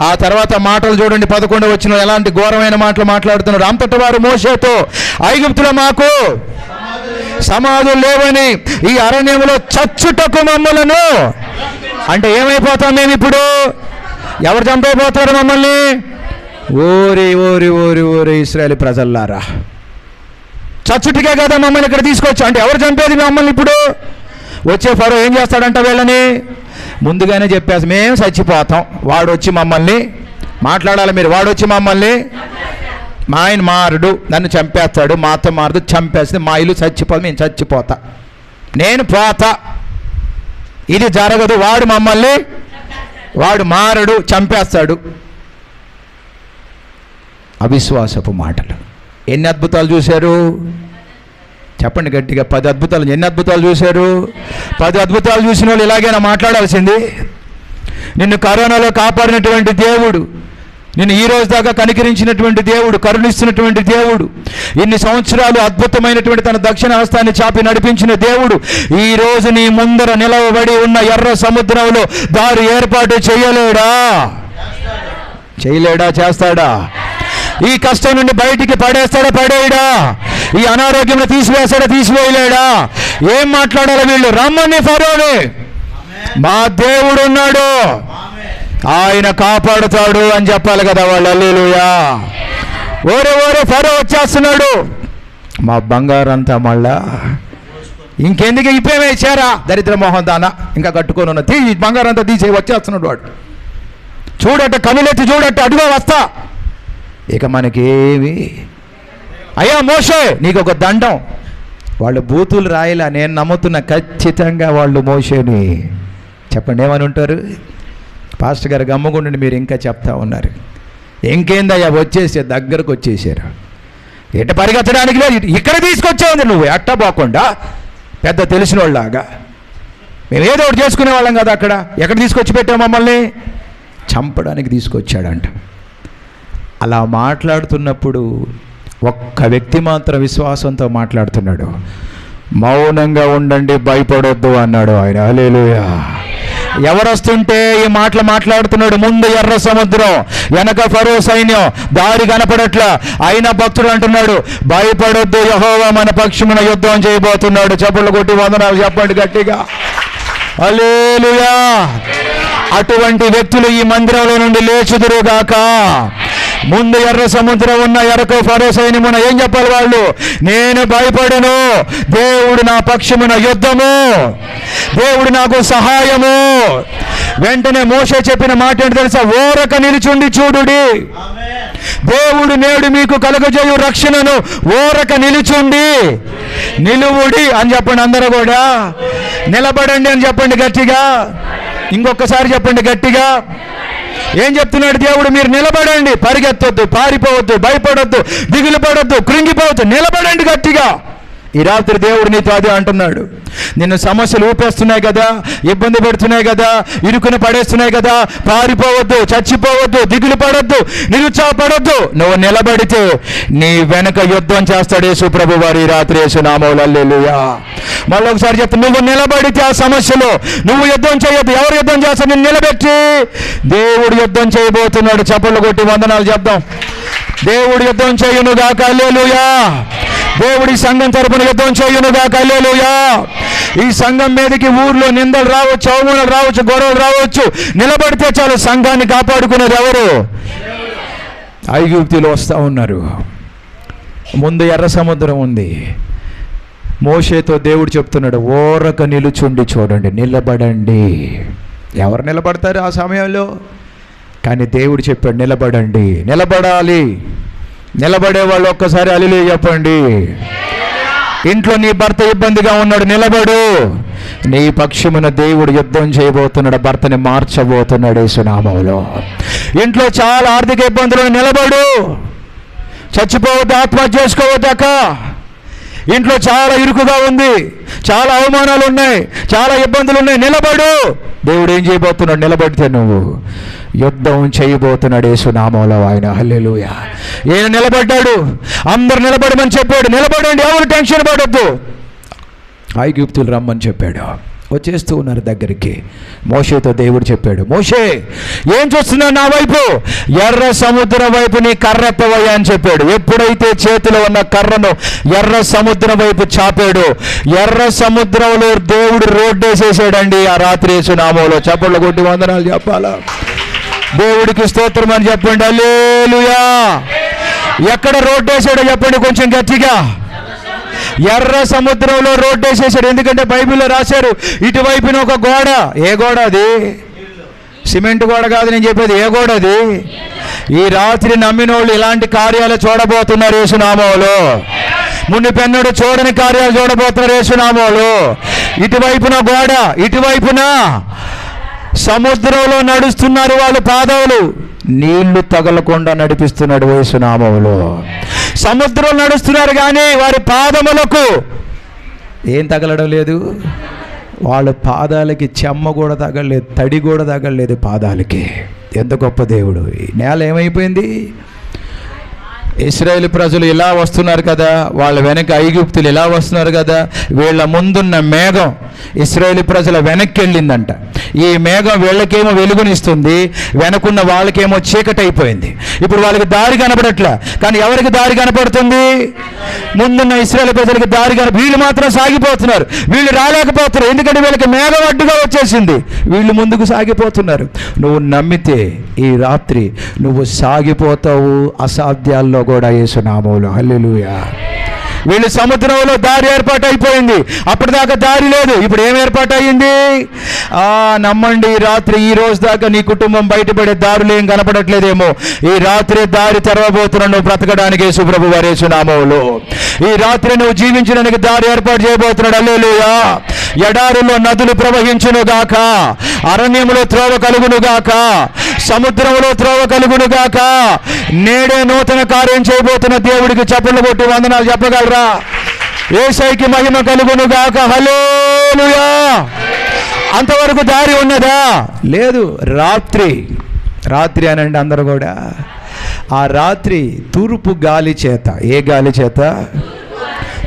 ఆ తర్వాత మాటలు చూడండి, 11వ వచనం ఎలాంటి ఘోరమైన మాటలు మాట్లాడుతున్నారు. అంతటి వారు మోషేతో, ఐగుప్తులో మాకు సమాధులు లేవని ఈ అరణ్యంలో చచ్చుటకు మమ్మలను, అంటే ఏమైపోతాం మేము ఇప్పుడు? ఎవరు చంపైపోతారు మమ్మల్ని? ఓరి ఓరి ఓరి ఓరి ఇశ్రాయేలు ప్రజల్లారా, చచ్చుటికే కదా మమ్మల్ని ఇక్కడ తీసుకొచ్చు. అంటే ఎవరు చంపేది మమ్మల్ని ఇప్పుడు? వచ్చే ఫరో ఏం చేస్తాడంట వీళ్ళని? ముందుగానే చెప్పేసి మేము చచ్చిపోతాం, వాడు వచ్చి మమ్మల్ని మాట్లాడాలి. మీరు వాడు వచ్చి మమ్మల్ని, మా ఆయన మారుడు, నన్ను చంపేస్తాడు, మాతో మారుడు, చంపేస్తే మా ఇల్లు చచ్చిపోదు, మేము చచ్చిపోతా, నేను పోతా, ఇది జరగదు. వాడు మమ్మల్ని, వాడు మారడు, చంపేస్తాడు. అవిశ్వాసపు మాటలు. ఎన్ని అద్భుతాలు చూశారు చెప్పండి గట్టిగా? 10 అద్భుతాలు. ఎన్ని అద్భుతాలు చూశారు? 10 అద్భుతాలు చూసిన వాళ్ళు ఇలాగైనా మాట్లాడాల్సింది. నిన్ను కరోనాలో కాపాడినటువంటి దేవుడు, నిన్ను ఈ రోజు దాకా కనికరించినటువంటి దేవుడు, కరుణిస్తున్నటువంటి దేవుడు, ఇన్ని సంవత్సరాలు అద్భుతమైనటువంటి తన దక్షిణ హస్తాన్ని చాపి నడిపించిన దేవుడు, ఈ రోజు నీ ముందర నిలవబడి ఉన్న ఎర్ర సముద్రంలో దారి ఏర్పాటు చేయలేడా? చేయలేడా? చేస్తాడా? ఈ కష్టం నుండి బయటికి పడేస్తాడా? పడేయడా? ఈ అనారోగ్యం తీసివేస్తాడా? తీసివేయలేడా? ఏం మాట్లాడాలి వీళ్ళు? రమ్మని ఫరోని, మా దేవుడు ఉన్నాడు, ఆయన కాపాడుతాడు అని చెప్పాలి కదా వాళ్ళు. హల్లెలూయా. ఓరే ఓరే ఫరో వచ్చేస్తున్నాడు, మా బంగారంతా మళ్ళా ఇంకెందుకు ఇప్పేమే చేరా దరిద్ర మోహన్ దానా ఇంకా కట్టుకొని ఉన్న బంగారం అంతా తీసి వచ్చేస్తున్నాడు వాడు. చూడట కనులెత్తి చూడట అడుగో వస్తా. ఇక మనకేమి అయ్యా మోషే నీకు ఒక దండం. వాళ్ళు బూతులు రాయలా, నేను నమ్ముతున్న ఖచ్చితంగా వాళ్ళు మోషేని చెప్పండి ఏమని ఉంటారు. పాస్టర్ గారు గమ్మగుండండి, మీరు ఇంకా చెప్తా ఉన్నారు. ఇంకేందయ్యా వచ్చేసే దగ్గరకు వచ్చేసారు. ఎట్ట పరిగెత్తడానికి లేదు, ఇక్కడ తీసుకొచ్చావు నువ్వు ఎట్ట పోకుండా పెద్ద తెలిసిన వాళ్ళలాగా. మేము ఏదో ఒకటి చేసుకునే వాళ్ళం కదా. అక్కడ ఎక్కడ తీసుకొచ్చి పెట్టావు మమ్మల్ని? చంపడానికి తీసుకొచ్చాడంట. అలా మాట్లాడుతున్నప్పుడు ఒక్క వ్యక్తి మాత్రం విశ్వాసంతో మాట్లాడుతున్నాడు. మౌనంగా ఉండండి, భయపడొద్దు అన్నాడు ఆయన. హల్లెలూయా. ఎవరు వస్తుంటే ఈ మాటలు మాట్లాడుతున్నాడు. ముందు ఎర్ర సముద్రం, వెనక ఫరో సైన్యం, దారి కనపడట్లా. అయినా భక్తుడు అంటున్నాడు భయపడొద్దు, యెహోవా మన పక్షమున యుద్ధం చేయబోతున్నాడు. చప్పట్లు కొట్టి వందనాలు చెప్పండి గట్టిగా. హల్లెలూయా. అటువంటి వ్యక్తులు ఈ మందిరంలో నుండి లేచుదురుగాక. ముందు ఎర్ర సముద్రం ఉన్న ఎరకు ఫరో సైన్యమున ఏం చెప్పాలి వాళ్ళు? నేను భయపడను, దేవుడు నా పక్షమున యుద్ధము, దేవుడు నాకు సహాయము. వెంటనే మోషే చెప్పిన మాట ఏంటి తెలుసా? ఓరక నిలుచుండి చూడుడి, దేవుడు నేడు మీకు కలుగజేయు రక్షణను ఓరక నిలుచుండి నిలువుడి అని చెప్పండి. అందరూ కూడా నిలబడండి అని చెప్పండి గట్టిగా. ఇంకొకసారి చెప్పండి గట్టిగా. ఏం చెప్తున్నాడు దేవుడు? మీరు నిలబడండి, పరిగెత్తొద్దు, పారిపోవద్దు, భయపడొద్దు, దిగులు పడొద్దు, కృంగిపోవద్దు, నిలబడండి గట్టిగా. ఈ రాత్రి దేవుడు నీతో అదే అంటున్నాడు. నిన్ను సమస్యలు ఊపేస్తున్నాయి కదా, ఇబ్బంది పెడుతున్నాయి కదా, ఇరుకుని పడేస్తున్నాయి కదా. పారిపోవద్దు, చచ్చిపోవద్దు, దిగులు పడొద్దు, నిరుత్సాహపడొద్దు. నువ్వు నిలబడితే నీ వెనక యుద్ధం చేస్తాడు యేసు ప్రభు వారు ఈ రాత్రి యేసు నామములో. హల్లెలూయా. మళ్ళీ ఒకసారి చెప్తా, నువ్వు నిలబడితే ఆ సమస్యలో నువ్వు యుద్ధం చేయొద్దు. ఎవరు యుద్ధం చేస్తారు? నిన్ను నిలబెట్టి దేవుడు యుద్ధం చేయబోతున్నాడు. చప్పట్లు కొట్టి వందనాలు చెప్దాం. దేవుడు యుద్ధం చేయునుగాక. హల్లెలూయా. దేవుడి సంఘం తరపున యుద్ధం చేయునుగాక. హల్లెలూయా. ఈ సంఘం మీదకి ఊర్లో నిందలు రావచ్చు, అవమానాలు రావచ్చు, గొడవలు రావచ్చు. నిలబడితే చాలు, సంఘాన్ని కాపాడుకునేది ఎవరు? ఐగుప్తులు వస్తూ ఉన్నారు. ముందు ఎర్ర సముద్రం ఉంది. మోషేతో దేవుడు చెప్తున్నాడు ఓరక నిలుచుండి చూడండి, నిలబడండి. ఎవరు నిలబడతారు ఆ సమయంలో? కానీ దేవుడు చెప్పాడు నిలబడండి, నిలబడాలి. నిలబడే వాళ్ళు ఒక్కసారి హల్లెలూయా చెప్పండి. ఇంట్లో నీ భర్త ఇబ్బందిగా ఉన్నాడు, నిలబడు. నీ పక్షమున దేవుడు యుద్ధం చేయబోతున్నాడు, భర్తని మార్చబోతున్నాడు యేసు నామములో. ఇంట్లో చాలా ఆర్థిక ఇబ్బందులు, నిలబడు. చచ్చిపోవద్దు, ఆత్మహత్య చేసుకోవద్దాక. ఇంట్లో చాలా ఇరుకుగా ఉంది, చాలా అవమానాలు ఉన్నాయి, చాలా ఇబ్బందులు ఉన్నాయి, నిలబడు. దేవుడు ఏం చేయబోతున్నాడు? నిలబడితే నువ్వు యుద్ధం చేయబోతున్నాడు యేసు నామములో ఆయన. హల్లెలూయా. ఈయన నిలబడ్డాడు, అందరు నిలబడమని చెప్పాడు. నిలబడండి, ఎవరు టెన్షన్ పడొద్దు. ఐగుప్తులు రమ్మని చెప్పాడు. వచ్చేస్తూ ఉన్నారు దగ్గరికి. మోషేతో దేవుడు చెప్పాడు, మోషే ఏం చూస్తున్నావు నా వైపు? ఎర్ర సముద్రం వైపు నీ కర్ర ఎత్తవయ్యా అని చెప్పాడు. ఎప్పుడైతే చేతిలో ఉన్న కర్రను ఎర్ర సముద్రం వైపు చాపాడు, ఎర్ర సముద్రంలో దేవుడు రోడ్డేసేసాడండి ఆ రాత్రి యేసు నామములో. చప్పట్లు కొట్టి వందనాలు చెప్పాలా? దేవుడికి స్తోత్రం అని చెప్పండి. హల్లెలూయా. ఎక్కడ రోడ్డేసాడో చెప్పండి కొంచెం గట్టిగా. ఎర్ర సముద్రంలో రోడ్డేసేసాడు. ఎందుకంటే బైబిల్లో రాశారు ఇటువైపున ఒక గోడ. ఏ గోడ అది? సిమెంట్ గోడ కాదు నేను చెప్పేది. ఏ గోడ అది? ఈ రాత్రి నమ్మిన వాళ్ళు ఇలాంటి కార్యాలు చూడబోతున్నారు యేసు నామములో. మునిపెన్నడు చూడని కార్యాలు చూడబోతున్నారు యేసు నామములో. ఇటువైపున గోడ, ఇటువైపున సముద్రంలో నడుస్తున్నారు వాళ్ళు. పాదాలు నీళ్లు తగలకుండా నడిపిస్తున్నాడు యేసు నామములో. సముద్రం నడుస్తున్నారు కానీ వారి పాదములకు ఏం తగలడం లేదు. వాళ్ళ పాదాలకి చెమ్మ కూడా తగలలేదు, తడి కూడా తగలలేదు పాదాలకి. ఎంత గొప్ప దేవుడు. ఈ నేల ఏమైపోయింది? ఇశ్రాయేలు ప్రజలు ఇలా వస్తున్నారు కదా, వాళ్ళ వెనక ఐగుప్తులు ఇలా వస్తున్నారు కదా. వీళ్ళ ముందున్న మేఘం ఇశ్రాయేలు ప్రజల వెనక్కి వెళ్ళిందంట. ఈ మేఘం వీళ్ళకేమో వెలుగునిస్తుంది, వెనకున్న వాళ్ళకేమో చీకటి అయిపోయింది. ఇప్పుడు వాళ్ళకి దారి కనపడట్లే. కానీ ఎవరికి దారి కనపడుతుంది? ముందున్న ఇశ్రాయేలు ప్రజలకి దారి వీళ్ళు మాత్రం సాగిపోతున్నారు, వీళ్ళు రాలేకపోతున్నారు. ఎందుకంటే వీళ్ళకి మేఘం అడ్డుగా వచ్చేసింది, వీళ్ళు ముందుకు సాగిపోతున్నారు. నువ్వు నమ్మితే ఈ రాత్రి నువ్వు సాగిపోతావు అసాధ్యాల్లో కూడా యేసు నామములో. హల్లెలూయా. వీళ్ళు సముద్రంలో దారి ఏర్పాటు అయిపోయింది. అప్పటిదాకా దారి లేదు, ఇప్పుడు ఏం ఏర్పాటు అయ్యింది? నమ్మండి, రాత్రి ఈ రోజు దాకా నీ కుటుంబం బయటపడే దారులు ఏం కనపడట్లేదేమో, ఈ రాత్రి దారి తెరవబోతున్నావు నువ్వు బ్రతకడానికి. యేసుప్రభు వారి యేసు నామములో ఈ రాత్రి నువ్వు జీవించడానికి దారి ఏర్పాటు చేయబోతున్నాడు. హల్లెలూయా. ఎడారిలో నదులు ప్రవహించును గాక, అరణ్యములో త్రోవ కలుగును గాక, సముద్రంలో త్రోవ కలుగును గాక. నేడే నూతన కార్యం చేయబోతున్న దేవుడికి చప్పట్లు కొట్టి వందనాలు చెప్పగలరా? యేసయ్యకి మహిమ కలుగును గాక. హల్లెలూయా. అంతవరకు దారి ఉన్నదా? లేదు. రాత్రి అనండి అందరూ కూడా. ఆ రాత్రి తూర్పు గాలి చేత, ఏ గాలి చేత?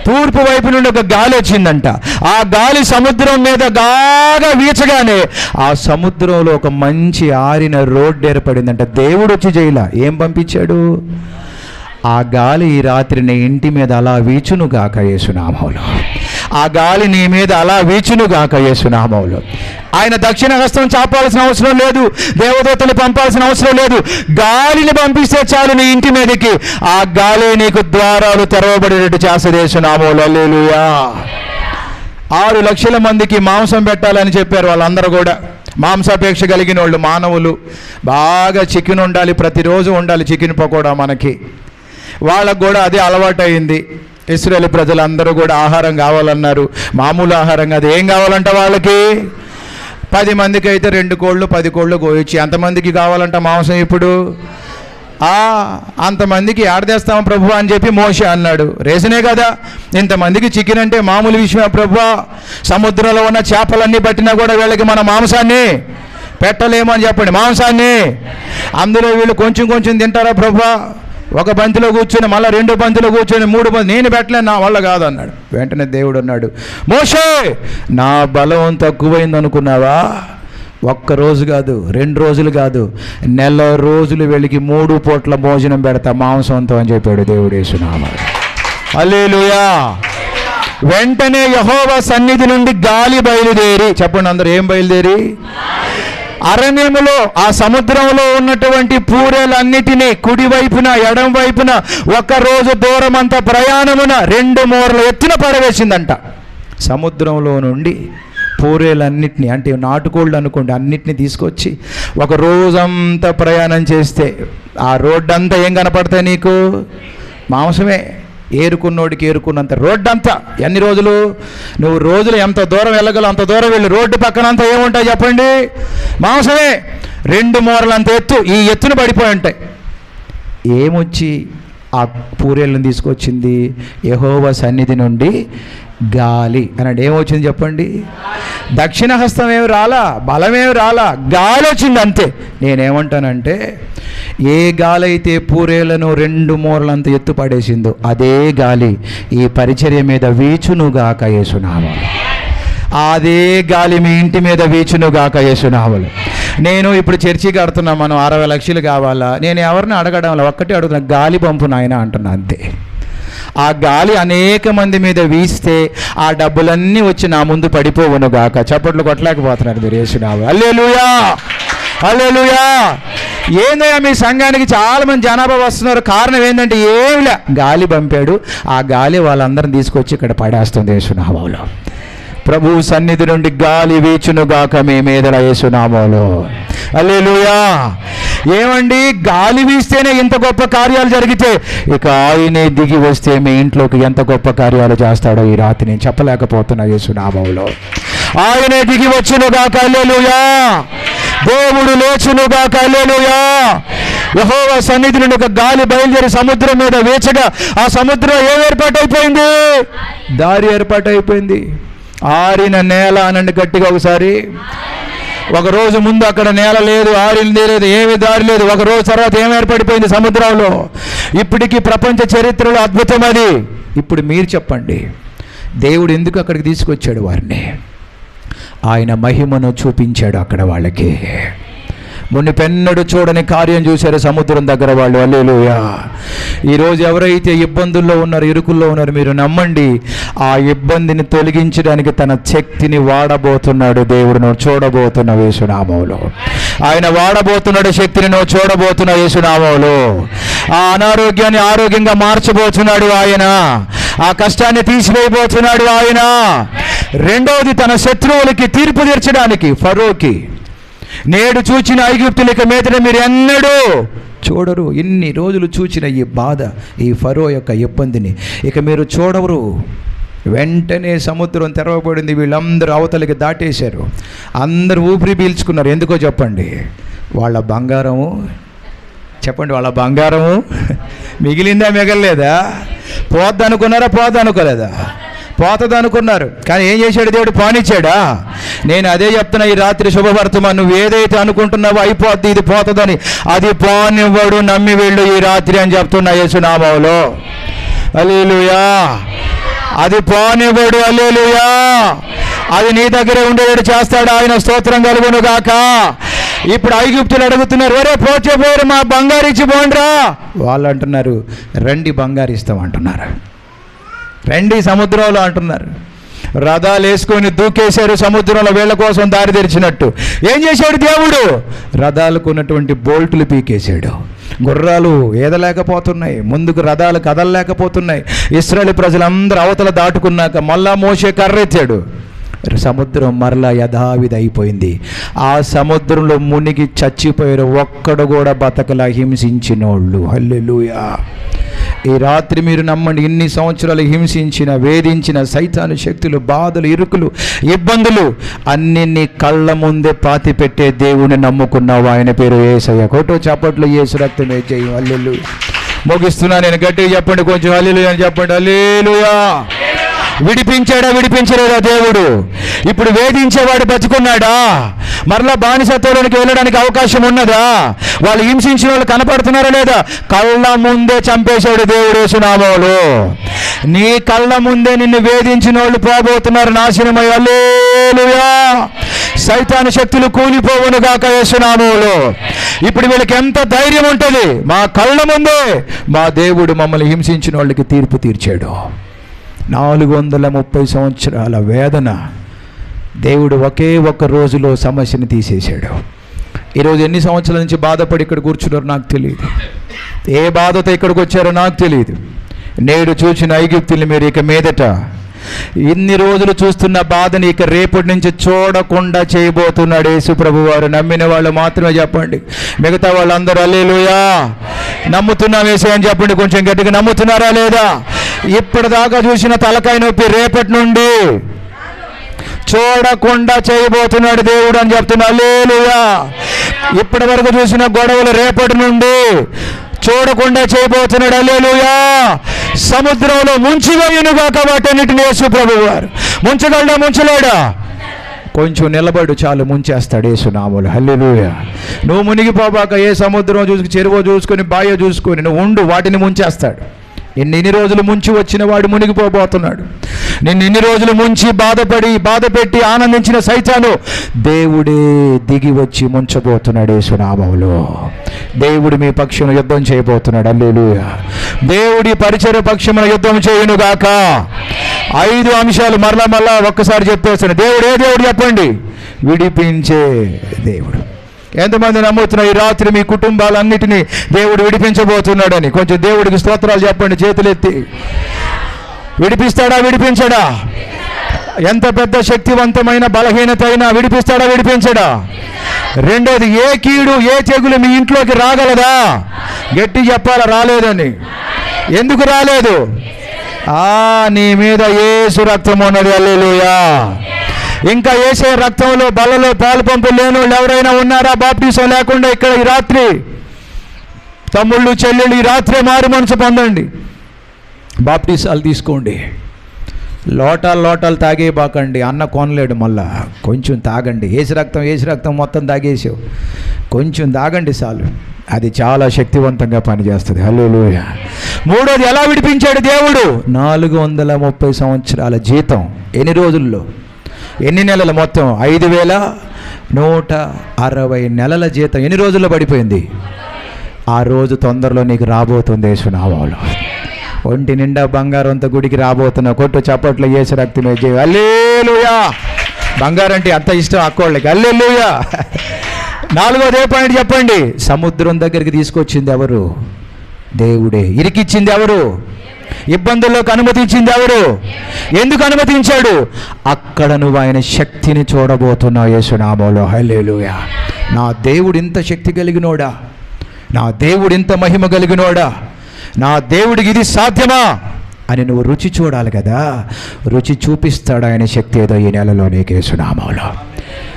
తూర్పు వైపు నుండి ఒక గాలి వచ్చిందంట. ఆ గాలి సముద్రం మీద బాగా వీచగానే ఆ సముద్రంలో ఒక మంచి ఆరిన రోడ్డు ఏర్పడిందంట. దేవుడు వచ్చి చేయలా, ఏం పంపించాడు? ఆ గాలి ఈ రాత్రి నీ ఇంటి మీద అలా వీచునుగాక యేసునామములో. ఆ గాలి నీ మీద అలా వీచునుగాక యేసునామములో. ఆయన దక్షిణ హస్తం చాపాల్సిన అవసరం లేదు, దేవదూతలు పంపాల్సిన అవసరం లేదు. గాలిని పంపిస్తే చాలు నీ ఇంటి మీదకి. ఆ గాలి నీకు ద్వారాలు తెరవబడేటట్టు చేస్తుంది యేసునామములో. హల్లెలూయా. 6 లక్షల మందికి మాంసం పెట్టాలని చెప్పారు. వాళ్ళందరూ కూడా మాంసాపేక్ష కలిగిన వాళ్ళు, మానవులు. బాగా చికెన్ ఉండాలి, ప్రతిరోజు ఉండాలి చికెన్ పకోడా మనకి. వాళ్ళకు కూడా అదే అలవాటు అయింది. ఇశ్రాయేలు ప్రజలందరూ కూడా ఆహారం కావాలన్నారు. మామూలు ఆహారం కాదు, ఏం కావాలంట వాళ్ళకి? 10 మందికి అయితే 2 కోళ్ళు 10 కోళ్ళు కోయొచ్చు. ఎంతమందికి కావాలంట మాంసం ఇప్పుడు? అంతమందికి ఆడదేస్తాం ప్రభు అని చెప్పి మోషే అన్నాడు. రేసనే కదా, ఇంతమందికి చికెన్ అంటే మామూలు విషయమే ప్రభు. సముద్రంలో ఉన్న చేపలన్నీ పట్టినా కూడా వీళ్ళకి మన మాంసాన్ని పెట్టలేమో అని చెప్పండి. మాంసాన్ని అందులో వీళ్ళు కొంచెం కొంచెం తింటారా ప్రభు? ఒక బంతిలో కూర్చొని మళ్ళీ 2 బంతిలో కూర్చొని 3 బంతి నేను పెట్టలేను, నా వల్ల కాదు అన్నాడు. వెంటనే దేవుడు అన్నాడు, మోషే నా బలం తక్కువైంది అనుకున్నావా? 1 రోజు కాదు, 2 రోజులు కాదు, నెల రోజులు వెళ్ళి 3 పూట్ల భోజనం పెడతా మాంసంతో అని చెప్పాడు దేవుడు యేసునామములో. హల్లెలూయా. వెంటనే యెహోవా సన్నిధి నుండి గాలి బయలుదేరి, చెప్పండి అందరూ, ఏం బయలుదేరి? అరణ్యములో, ఆ సముద్రంలో ఉన్నటువంటి పూరేలన్నిటినీ కుడివైపున ఎడం వైపున 1 రోజు దూరం అంత ప్రయాణమున 2 మూరల ఎత్తున పడవేసిందంట. సముద్రంలో నుండి పూరేలన్నిటినీ, అంటే నాటుకోళ్ళు అనుకోండి, అన్నిటినీ తీసుకొచ్చి 1 రోజంతా ప్రయాణం చేస్తే ఆ రోడ్డు అంతా ఏం కనపడతాయి నీకు? మాంసమే. ఏరుకున్నోడికి ఏరుకున్నంత రోడ్డు అంతా. ఎన్ని రోజులు? నువ్వు రోజులు ఎంత దూరం వెళ్ళగలవు అంత దూరం వెళ్ళి రోడ్డు పక్కనంతా ఏముంటాయి చెప్పండి? మాంసమే. 2 మూరలంత ఎత్తు, ఈ ఎత్తున పడిపోయి ఉంటాయి. ఏమొచ్చి ఆ పూరేళ్ళని తీసుకొచ్చింది? యెహోవా సన్నిధి నుండి గాలి అన్నాడు. ఏమొచ్చింది చెప్పండి? దక్షిణ హస్తం ఏమి రాలా, బలమేమి రాలా, గాలి వచ్చింది అంతే. నేనేమంటానంటే, ఏ గాలి అయితే పూరేలను 2 మూరలంత ఎత్తు పడేసిందో అదే గాలి ఈ పరిచర్య మీద వీచునుగాక యేసునామములో. అదే గాలి మీ ఇంటి మీద వీచునుగాక యేసునామములో. నేను ఇప్పుడు చర్చి కడుతున్నా, మనం 60 లక్షలు కావాలా? నేను ఎవరిని అడగడం, ఒక్కటే అడుగుతున్నా, గాలి పంపు నాయన అంటున్నా అంతే. ఆ గాలి అనేక మంది మీద వీస్తే ఆ డబ్బులన్నీ వచ్చి నా ముందు పడిపోవునుగాక. చప్పట్లు కొట్టలేకపోతున్నారు మీరు యేసునామములో. హల్లెలూయా. హల్లెలూయా. ఏందయ్యా మీ సంఘానికి చాలా మంది జనాభా వస్తున్నారు, కారణం ఏంటంటే ఏమిలే, గాలి పంపాడు. ఆ గాలి వాళ్ళందరిని తీసుకొచ్చి ఇక్కడ పడేస్తుంది యేసునామములో. ప్రభు సన్నిధి నుండి గాలి వీచునుగాక మీ మీద యేసునామములో. హల్లెలూయా. ఏమండి, గాలి వీస్తేనే ఇంత గొప్ప కార్యాలు జరిగితే ఇక ఆయనే దిగి వస్తే మీ ఇంట్లోకి ఎంత గొప్ప కార్యాలు చేస్తాడో ఈ రాత్రి నేను చెప్పలేకపోతున్నా యేసునామములో. ఆయనే దిగి వచ్చునుగాక. హల్లెలూయా. దేవుడు లేచునుగాక. హల్లెలూయా. యెహోవా సన్నిధి నుండి ఒక గాలి బయలుదేరి సముద్రం మీద వేచగా ఆ సముద్రం ఏం ఏర్పాటైపోయింది? దారి ఏర్పాటైపోయింది. ఆరిన నేల అనండి గట్టిగా ఒకసారి. 1 రోజు ముందు అక్కడ నేల లేదు, ఆరింది లేదు, ఏమి దారి లేదు. 1 రోజు తర్వాత ఏం ఏర్పడిపోయింది సముద్రంలో? ఇప్పటికీ ప్రపంచ చరిత్రలో అద్భుతం అది. ఇప్పుడు మీరు చెప్పండి, దేవుడు ఎందుకు అక్కడికి తీసుకొచ్చాడు వారిని? ఆయన మహిమను చూపించాడు అక్కడ వాళ్ళకి. మునిపెన్నడు చూడని కార్యం చూశారు సముద్రం దగ్గర వాళ్ళు. హల్లెలూయా. ఈరోజు ఎవరైతే ఇబ్బందుల్లో ఉన్నారు, ఇరుకుల్లో ఉన్నారు, మీరు నమ్మండి, ఆ ఇబ్బందిని తొలగించడానికి తన శక్తిని వాడబోతున్నాడు దేవుడు. నువ్వు చూడబోతున్న యేసునామములో ఆయన వాడబోతున్నాడు శక్తిని. నువ్వు చూడబోతున్న యేసునామములో ఆ అనారోగ్యాన్ని ఆరోగ్యంగా మార్చబోతున్నాడు ఆయన. ఆ కష్టాన్ని తీసివేయబోతున్నాడు ఆయన. రెండవది, తన శత్రువులకి తీర్పు తీర్చడానికి ఫరోకి, నేడు చూచిన ఐగుప్తులకి మీదట మీరు ఎన్నడూ చూడరు. ఇన్ని రోజులు చూచిన ఈ బాధ, ఈ ఫరో యొక్క ఇబ్బందిని ఇక మీరు చూడరు. వెంటనే సముద్రం తెరవబడింది. వీళ్ళందరూ అవతలికి దాటేశారు. అందరూ ఊపిరి పీల్చుకున్నారు. ఎందుకో చెప్పండి, వాళ్ళ బంగారము, చెప్పండి, వాళ్ళ బంగారము మిగిలిందా మిగలలేదా? పోద్దనుకున్నారా? పోద్దనుకోలేదా? పోతుంది అనుకున్నారు. కానీ ఏం చేశాడు దేవుడు? పానిచ్చాడా? నేను అదే చెప్తున్నా ఈ రాత్రి శుభవర్తమానం. నువ్వు ఏదైతే అనుకుంటున్నావో అయిపోద్ది, ఇది పోతుందని, అది పోనివ్వడు. నమ్మి వెళ్ళు ఈ రాత్రి అని చెప్తున్నా యేసునామములో. హల్లెలూయా. అది పోనివ్వడు. హల్లెలూయా. అది నీ దగ్గరే ఉండేటట్టు చేస్తాడు ఆయన. స్తోత్రం కలుగును గాక. ఇప్పుడు ఐగుప్తులు అడుగుతున్నారు, ఒరే పోరు మా బంగారు ఇచ్చి పోండ్రా. వాళ్ళు అంటున్నారు, రండి బంగారు ఇస్తామంటున్నారు, రండి సముద్రంలో అంటున్నారు. రథాలు వేసుకొని దూకేశారు సముద్రంలో, వీళ్ళ కోసం దారి తెరిచినట్టు. ఏం చేశాడు దేవుడు? రథాలకు ఉన్నటువంటి బోల్టులు పీకేశాడు. గుర్రాలు ఏదలేకపోతున్నాయి, ముందుకు రథాలు కదలలేకపోతున్నాయి. ఇశ్రాయేలు ప్రజలందరూ అవతల దాటుకున్నాక మళ్ళా మోషే కర్రెత్తాడు. సముద్రం మరలా యథావిధి అయిపోయింది. ఆ సముద్రంలో మునిగి చచ్చిపోయారు. ఒక్కడు కూడా బతకలా, హింసించినోళ్ళు. హల్లెలూయా. ఈ రాత్రి మీరు నమ్మండి, ఇన్ని సంవత్సరాలు హింసించిన, వేధించిన సైతాను శక్తులు, బాధలు, ఇరుకులు, ఇబ్బందులు అన్ని నీ కళ్ళ ముందే పాతి పెట్టే దేవుని నమ్ముకున్నావు. ఆయన పేరు యేసయ్య. కోటో చప్పట్లు, యేసు రక్తమే జయం. హల్లెలూయా. ముగిస్తున్నా నేను, గట్టిగా చెప్పండి కొంచెం. హల్లెలూయా అని చెప్పండి. హల్లెలూయా. విడిపించాడా? విడిపించలేదా దేవుడు? ఇప్పుడు వేధించేవాడు బతుకున్నాడా? మరలా బానిసత్వంలోనికి వెళ్ళడానికి అవకాశం ఉన్నదా? వాళ్ళు హింసించిన వాళ్ళు కనపడుతున్నారా లేదా? కళ్ళ ముందే చంపేశాడు దేవుడు యేసునామములో. నీ కళ్ళ ముందే నిన్ను వేధించిన వాళ్ళు పోబోతున్నారు నాశనమై. హల్లెలూయా. సైతాను శక్తులు కూలిపోవును గాక యేసునామములో. ఇప్పుడు వీళ్ళకి ఎంత ధైర్యం ఉంటుంది? మా కళ్ళ ముందే మా దేవుడు మమ్మల్ని హింసించిన వాళ్ళకి తీర్పు తీర్చాడు. 430 సంవత్సరాల వేదన దేవుడు ఒకే ఒక్క రోజులో సమస్యను తీసేశాడు. ఈరోజు ఎన్ని సంవత్సరాల నుంచి బాధపడి ఇక్కడ కూర్చున్నారో నాకు తెలియదు. ఏ బాధతో ఇక్కడికి వచ్చారో నాకు తెలియదు. నేడు చూసిన ఐగుప్తుల్ని మీరు ఇక మీదట, ఇన్ని రోజులు చూస్తున్న బాధని ఇక రేపటి నుంచి చూడకుండా చేయబోతున్నాడు యేసు ప్రభు వారు. నమ్మిన వాళ్ళు మాత్రమే చెప్పండి. మిగతా వాళ్ళందరూ హల్లెలూయా. నమ్ముతున్నాం యేసయ్య అని చెప్పండి కొంచెం గట్టిగా. నమ్ముతున్నారా లేదా? ఇప్పటిదాకా చూసిన తలకాయ నొప్పి రేపటి నుండి చూడకుండా చేయబోతున్నాడు దేవుడు అని చెప్తున్నా. హల్లెలూయా. ఇప్పటి వరకు చూసిన గొడవలు రేపటి నుండి చూడకుండా చేయబోతున్నాడు. హల్లెలూయా. సముద్రంలో ముంచివేయునుగాక వాటన్నిటిని యేసు ప్రభువు వారు. ముంచగలడా? ముంచలేడా? కొంచెం నిలబడు చాలు, ముంచేస్తాడు యేసునామములో. హల్లెలూయా. నువ్వు మునిగిపోబాక. ఏ సముద్రం చూసుకుని, చెరువు చూసుకొని, బాయో చూసుకొని నువ్వు ఉండు, వాటిని ముంచేస్తాడు. ఇన్ని రోజులు ముంచి వచ్చిన వాడు మునిగిపోబోతున్నాడు. నిన్ను ఇన్ని రోజులు ముంచి బాధపెట్టి ఆనందించిన సైతాను దేవుడే దిగి వచ్చి ముంచబోతున్నాడు యేసునామములో. దేవుడు మీ పక్షమున యుద్ధం చేయబోతున్నాడు. హల్లెలూయా. దేవుడి పరిచర్య పక్షమున యుద్ధం చేయునుగాక. 5 అంశాలు మరలా ఒక్కసారి చెప్పేస్తాను. దేవుడు ఏ దేవుడు చెప్పండి? విడిపించే దేవుడు. ఎంతమంది నమ్ముతున్నా ఈ రాత్రి మీ కుటుంబాలన్నిటినీ దేవుడు విడిపించబోతున్నాడని? కొంచెం దేవుడికి స్తోత్రాలు చెప్పండి చేతులెత్తి. విడిపిస్తాడా? విడిపించడా? ఎంత పెద్ద శక్తివంతమైన బలహీనత అయినా విడిపిస్తాడా? విడిపించడా? రెండోది, ఏ కీడు, ఏ తెగులు మీ ఇంట్లోకి రాగలదా? గట్టి చెప్పాలా రాలేదని. ఎందుకు రాలేదు? నీ మీద యేసు రక్తం ఉన్నది. హల్లెలూయా. ఇంకా యేసే రక్తంలో బలలో పాలు పంపు లేని వాళ్ళు ఎవరైనా ఉన్నారా? బాప్టిజం లేకుండా ఇక్కడ ఈ రాత్రి తమ్ముళ్ళు, చెల్లెళ్ళు, ఈ రాత్రే మారు మనసు పొందండి. బాప్టిజాలు తీసుకోండి. లోటాలు తాగేయబాకండి. అన్న కొనలేడు, మళ్ళా కొంచెం తాగండి. యేసు రక్తం మొత్తం తాగేసావు, కొంచెం తాగండి చాలు. అది చాలా శక్తివంతంగా పనిచేస్తుంది. హల్లెలూయా. మూడోది, ఎలా విడిపించాడు దేవుడు? 430 సంవత్సరాల జీతం ఎన్ని రోజుల్లో, ఎన్ని నెలలు? మొత్తం 5160 నెలల జీతం ఎన్ని రోజుల్లో పడిపోయింది? ఆ రోజు తొందరలో నీకు రాబోతుంది యేసునామములో. ఒంటి నిండా బంగారంతో గుడికి రాబోతున్నా. కొట్టు చప్పట్లు, యేసు రక్తమే జయం. హల్లెలూయా. బంగారం అంటే అంత ఇష్టం అక్కోళ్ళకి. హల్లెలూయా. 4వ పాయింట్ చెప్పండి. సముద్రం దగ్గరికి తీసుకొచ్చింది ఎవరు? దేవుడే. ఇరికిచ్చింది ఎవరు? ఇబ్బందుల్లోకి అనుమతించింది ఎవరు? ఎందుకు అనుమతించాడు? అక్కడ నువ్వు ఆయన శక్తిని చూడబోతున్నావు యేసునామములో. హల్లెలూయా. నా దేవుడు ఇంత శక్తి కలిగినోడా, నా దేవుడు ఇంత మహిమ కలిగినోడా, నా దేవుడికి ఇది సాధ్యమా అని నువ్వు రుచి చూడాలి కదా. రుచి చూపిస్తాడు ఆయన శక్తి ఏదో ఈ నెలలో నీకు యేసునామములో.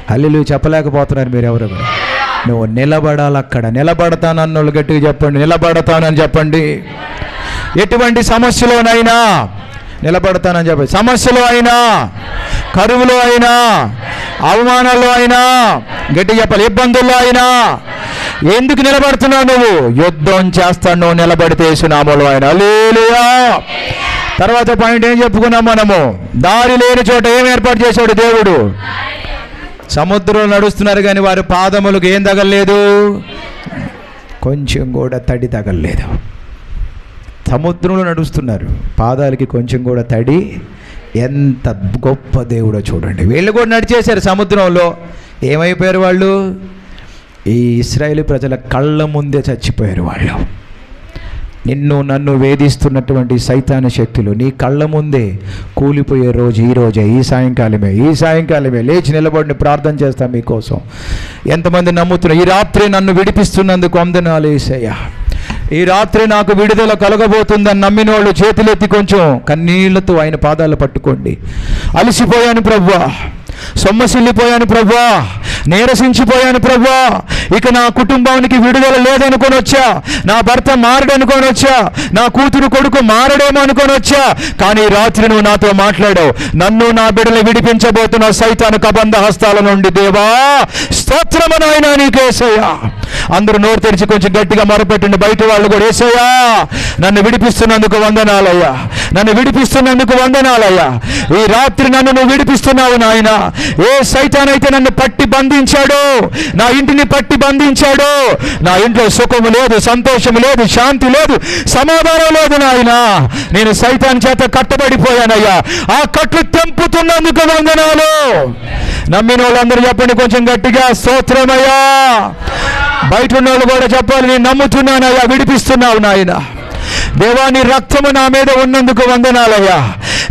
హల్లెలూయా చెప్పలేకపోతున్నారు మీరు ఎవరు కూడా. నువ్వు నిలబడాలి. అక్కడ నిలబడతానన్నోళ్ళు గట్టిగా చెప్పండి, నిలబడతానని చెప్పండి. ఎటువంటి సమస్యలోనైనా నిలబడతానని చెప్పండి. సమస్యలో అయినా, కరువులో అయినా, అవమానాల్లో అయినా గట్టిగా చెప్పాలి, ఇబ్బందుల్లో అయినా. ఎందుకు నిలబడుతున్నావు నువ్వు? యుద్ధం చేస్తాను నువ్వు నిలబడితే యేసునామములో ఆయన. హల్లెలూయా. తర్వాత పాయింట్ ఏం చెప్పుకున్నాం మనము? దారి లేని చోట ఏం ఏర్పాటు చేశాడు దేవుడు? సముద్రంలో నడుస్తున్నారు కానీ వారి పాదములకు ఏం తగలలేదు? కొంచెం కూడా తడి తగలలేదు. సముద్రంలో నడుస్తున్నారు, పాదాలకి కొంచెం కూడా తడి. ఎంత గొప్ప దేవుడో చూడండి. వీళ్ళు కూడా నడిచేశారు సముద్రంలో. ఏమైపోయారు వాళ్ళు? ఈ ఇశ్రాయేలు ప్రజల కళ్ళ ముందే చచ్చిపోయారు వాళ్ళు. నిన్ను నన్ను వేధిస్తున్నటువంటి సైతాన శక్తులు నీ కళ్ళ ముందే కూలిపోయే రోజు ఈ రోజే, ఈ సాయంకాలమే లేచి నిలబడిని ప్రార్థన చేస్తాం మీకోసం. ఎంతమంది నమ్ముతున్నారు? ఈ రాత్రి నన్ను విడిపిస్తున్నందుకు వందనాలు యేసయ్యా, ఈ రాత్రి నాకు విడుదల కలగబోతుందని నమ్మిన వాళ్ళు చేతులెత్తి కొంచెం కన్నీళ్లతో ఆయన పాదాలు పట్టుకోండి. అలసిపోయాను ప్రభువా, సొమ్మసిల్లిపోయాను ప్రభువా, నీరసించిపోయాను ప్రభువా, ఇక నా కుటుంబానికి విడుదల లేదనుకొని వచ్చా, నా భర్త మారడనుకొని వచ్చా, నా కూతురు కొడుకు మారడేమో అనుకొని వచ్చా. కానీ రాత్రి నువ్వు నాతో మాట్లాడావు. నన్ను నా బిడ్డలు విడిపించబోతున్న సైతాను కబంధ హస్తాల నుండి దేవా స్తోత్రము నాయనా నీకు యేసయ్యా. అందరూ నోరు తెరిచి కొంచెం గట్టిగా మొరపెట్టండి. బయట వాళ్ళు కూడా యేసయ్యా నన్ను విడిపిస్తున్నందుకు వందనాలయ్యా, నన్ను విడిపిస్తున్నందుకు వందనాలయ్యా. ఈ రాత్రి నన్ను నువ్వు విడిపిస్తున్నావు నాయన. ఏ సైతానైతే నన్ను పట్టి బంధించాడు, నా ఇంటిని పట్టి బంధించాడు, నా ఇంట్లో సుఖము లేదు, సంతోషము లేదు, శాంతి లేదు, సమాధానం లేదు నాయన. నేను సైతాన్ చేత కట్టబడిపోయానయ్యా. ఆ కట్లు తెంపుతున్నందుకు వందనాలు. నమ్మిన వాళ్ళందరూ చెప్పండి కొంచెం గట్టిగా స్తోత్రమయ్యా. బయట ఉన్న వాళ్ళు కూడా చెప్పాలి, నేను నమ్ముతున్నానయ్యా, విడిపిస్తున్నావు నాయన. దేవా నీ రక్తము నా మీద ఉన్నందుకు వందనాలయ్యా,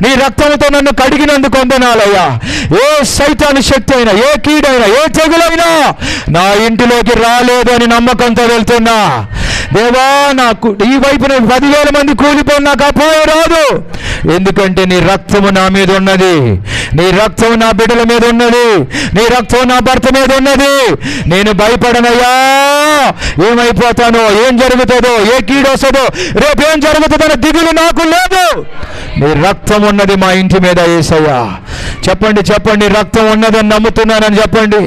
నీ రక్తముతో నన్ను కడిగినందుకు వందనాలయ్యా. ఏ సైతాను శక్తి అయినా, ఏ కీడైనా, ఏ తెగులైనా నా ఇంటిలోకి రాలేదని నమ్మకంతో వెళ్తున్నా. దేవా నాకు ఈ వైపున 10,000 మంది కూలిపోయి నాకు అపాయం రాదు. ఎందుకంటే నీ రక్తము నా మీద ఉన్నది, నీ రక్తము నా బిడ్డల మీద ఉన్నది, నీ రక్తం నా భర్త మీద ఉన్నది. నేను భయపడనయ్యా. ఏమైపోతానో, ఏం జరుగుతుందో, ఏ కీడొస్తుందో, రేపేం జరుగుతుందన్న దిగులు నాకు లేదు. నీ రక్తం ఉన్నది మా ఇంటి మీద యేసయ్యా. చెప్పండి రక్తం ఉన్నదని నమ్ముతున్నానని చెప్పండి.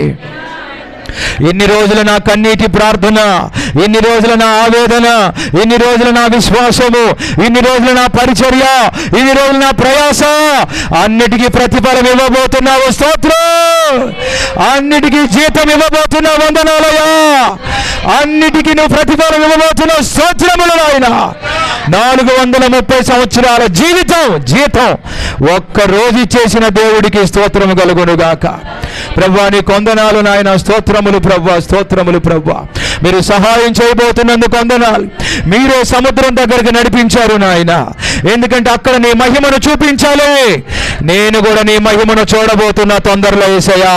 ఇన్ని రోజులు నా కన్నీటి ప్రార్థన, ఇన్ని రోజులు నా ఆవేదన, ఇన్ని రోజులు నా విశ్వాసము, ఇన్ని రోజులు నా పరిచర్య, ఇన్ని రోజులు నా ప్రయాస, అన్నిటికీ ప్రతిఫలం ఇవ్వబోతున్నావు. స్తోత్రం. అన్నిటికీ జీతం ఇవ్వబోతున్నావు. వందనాలయ్యా. అన్నిటికీ నువ్వు ప్రతిఫలం ఇవ్వబోతున్నావు. స్తోత్రములు నాయన. 430 సంవత్సరాల జీతం ఒక్క రోజు చేసిన దేవుడికి స్తోత్రము కలుగునుగాక. ప్రభువా నీ వందనాలు నాయన. స్తోత్రములు ప్రభువా, స్తోత్రములు ప్రభువా. మీరు సహాయం చేయబోతున్నందుకు వందనాలు. మీరే సముద్రం దగ్గరికి నడిపించారు నాయన. ఎందుకంటే అక్కడ నీ మహిమను చూపించాలి. నేను కూడా నీ మహిమను చూడబోతున్నా తొందరలో యేసయ్యా.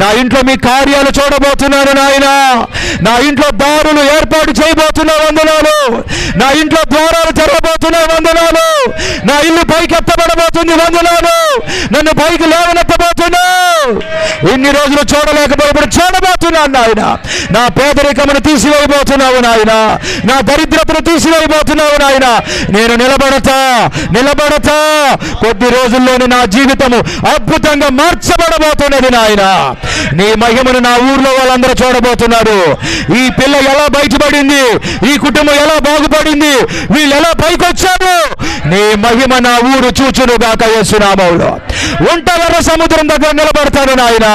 నా ఇంట్లో మీ కార్యాలు చూడబోతున్నాను నాయన. నా ఇంట్లో దారులు ఏర్పాటు చేయబోతున్నా వందనాలు. నా ఇంట్లో ద్వారాలు తెరవబోతున్నా వందనాలు. నా ఇల్లు పైకి ఎత్తబడబోతుంది వందనాలు. నన్ను పైకి లేవనెత్తబోతున్నా. ఇన్ని రోజులు చూడలేకపోయినప్పుడు చూడబోతున్నాను నాయన. నా పేదరికమును తీసివేయబోతున్నావు నాయన. నా దరిద్రతను తీసివేయబోతున్నావు నాయన. నేను నిలబడతా. కొద్ది రోజుల్లోనే నా జీవితము అద్భుతంగా మార్చబడబోతున్నది నాయన. నీ మహిమను నా ఊర్లో వాళ్ళందరూ చూడబోతున్నారు. ఈ పిల్ల ఎలా బయటపడింది, ఈ కుటుంబం ఎలా బాగుపడింది, వీళ్ళు ఎలా పైకొచ్చారు, నీ మహిమ నా ఊరు చూచునుగాక యేసు నామములో. ఒంటె సముద్రం దగ్గర నిలబడతాను నాయన.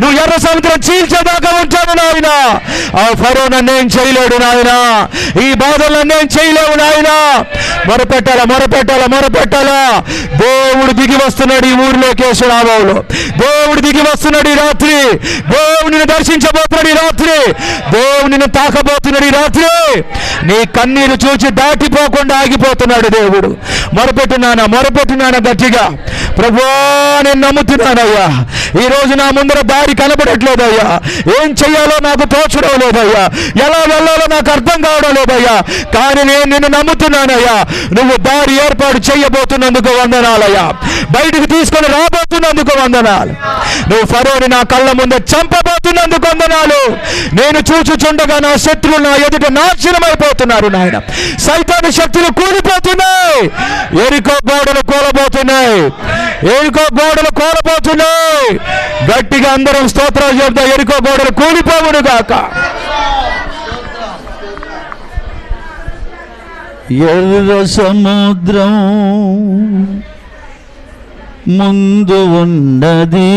నువ్వు ఎర్ర సముద్రం చీల్చేదాకా ఉంటాను నాయన. ఆ ఫరో నన్నేం చేయలేడు నాయన, ఈ బాధలు నన్నేం చేయలేవు నాయన. మొరపెట్టాలా మొరపెట్టాలా మొరపెట్టాలా. దేవుడు దిగి వస్తున్నాడు ఈ ఊరిలో, కేశరాబావులో దేవుడు దిగి వస్తున్నాడు ఈ రాత్రి. దేవుడిని దర్శించబోతున్నాడు ఈ రాత్రి. దేవుడిని తాకబోతున్నాడు ఈ రాత్రి. నీ కన్నీరు చూచి దాటిపోకుండా ఆగిపోతున్నాడు దేవుడు. మొరపెట్టినానా గట్టిగా. ప్రభువా నేను నమ్ముతున్నానయ్యా, ఈ రోజు నా ముందర దారి కనబడట్లేదయ్యా, ఏం చెయ్యాలో నాకు తోచడం లేదయ్యా, ఎలా వెళ్ళాలో నాకు అర్థం కావడం లేదయ్యా, కానీ నేను నిన్ను నమ్ముతున్నానయ్యా. నువ్వు దారి ఏర్పాటు చేయబోతున్నందుకు వందనాలయ్యా, బయటికి తీసుకొని రాబోతున్నందుకు వందనాలు. నువ్వు ఫరోని నా కళ్ళ ముందే చంపబోతున్నందుకు వందనాలు. నేను చూచుచుండగా నా శత్రువులు నా ఎదుట నాశనం అయిపోతున్నారు నాయన. సైతాను శక్తులు కూలిపోతున్నాయి, ఎరికో గోడలు కూలబోతున్నాయి, ఎరికో గోడలు కూలబోతున్నాయి. గట్టిగా అందరం స్తోత్రాలు చెప్తా. ఎరికో గోడలు కూలిపోవును గాక. ఎర్ర సముద్రం ముందు ఉన్నది,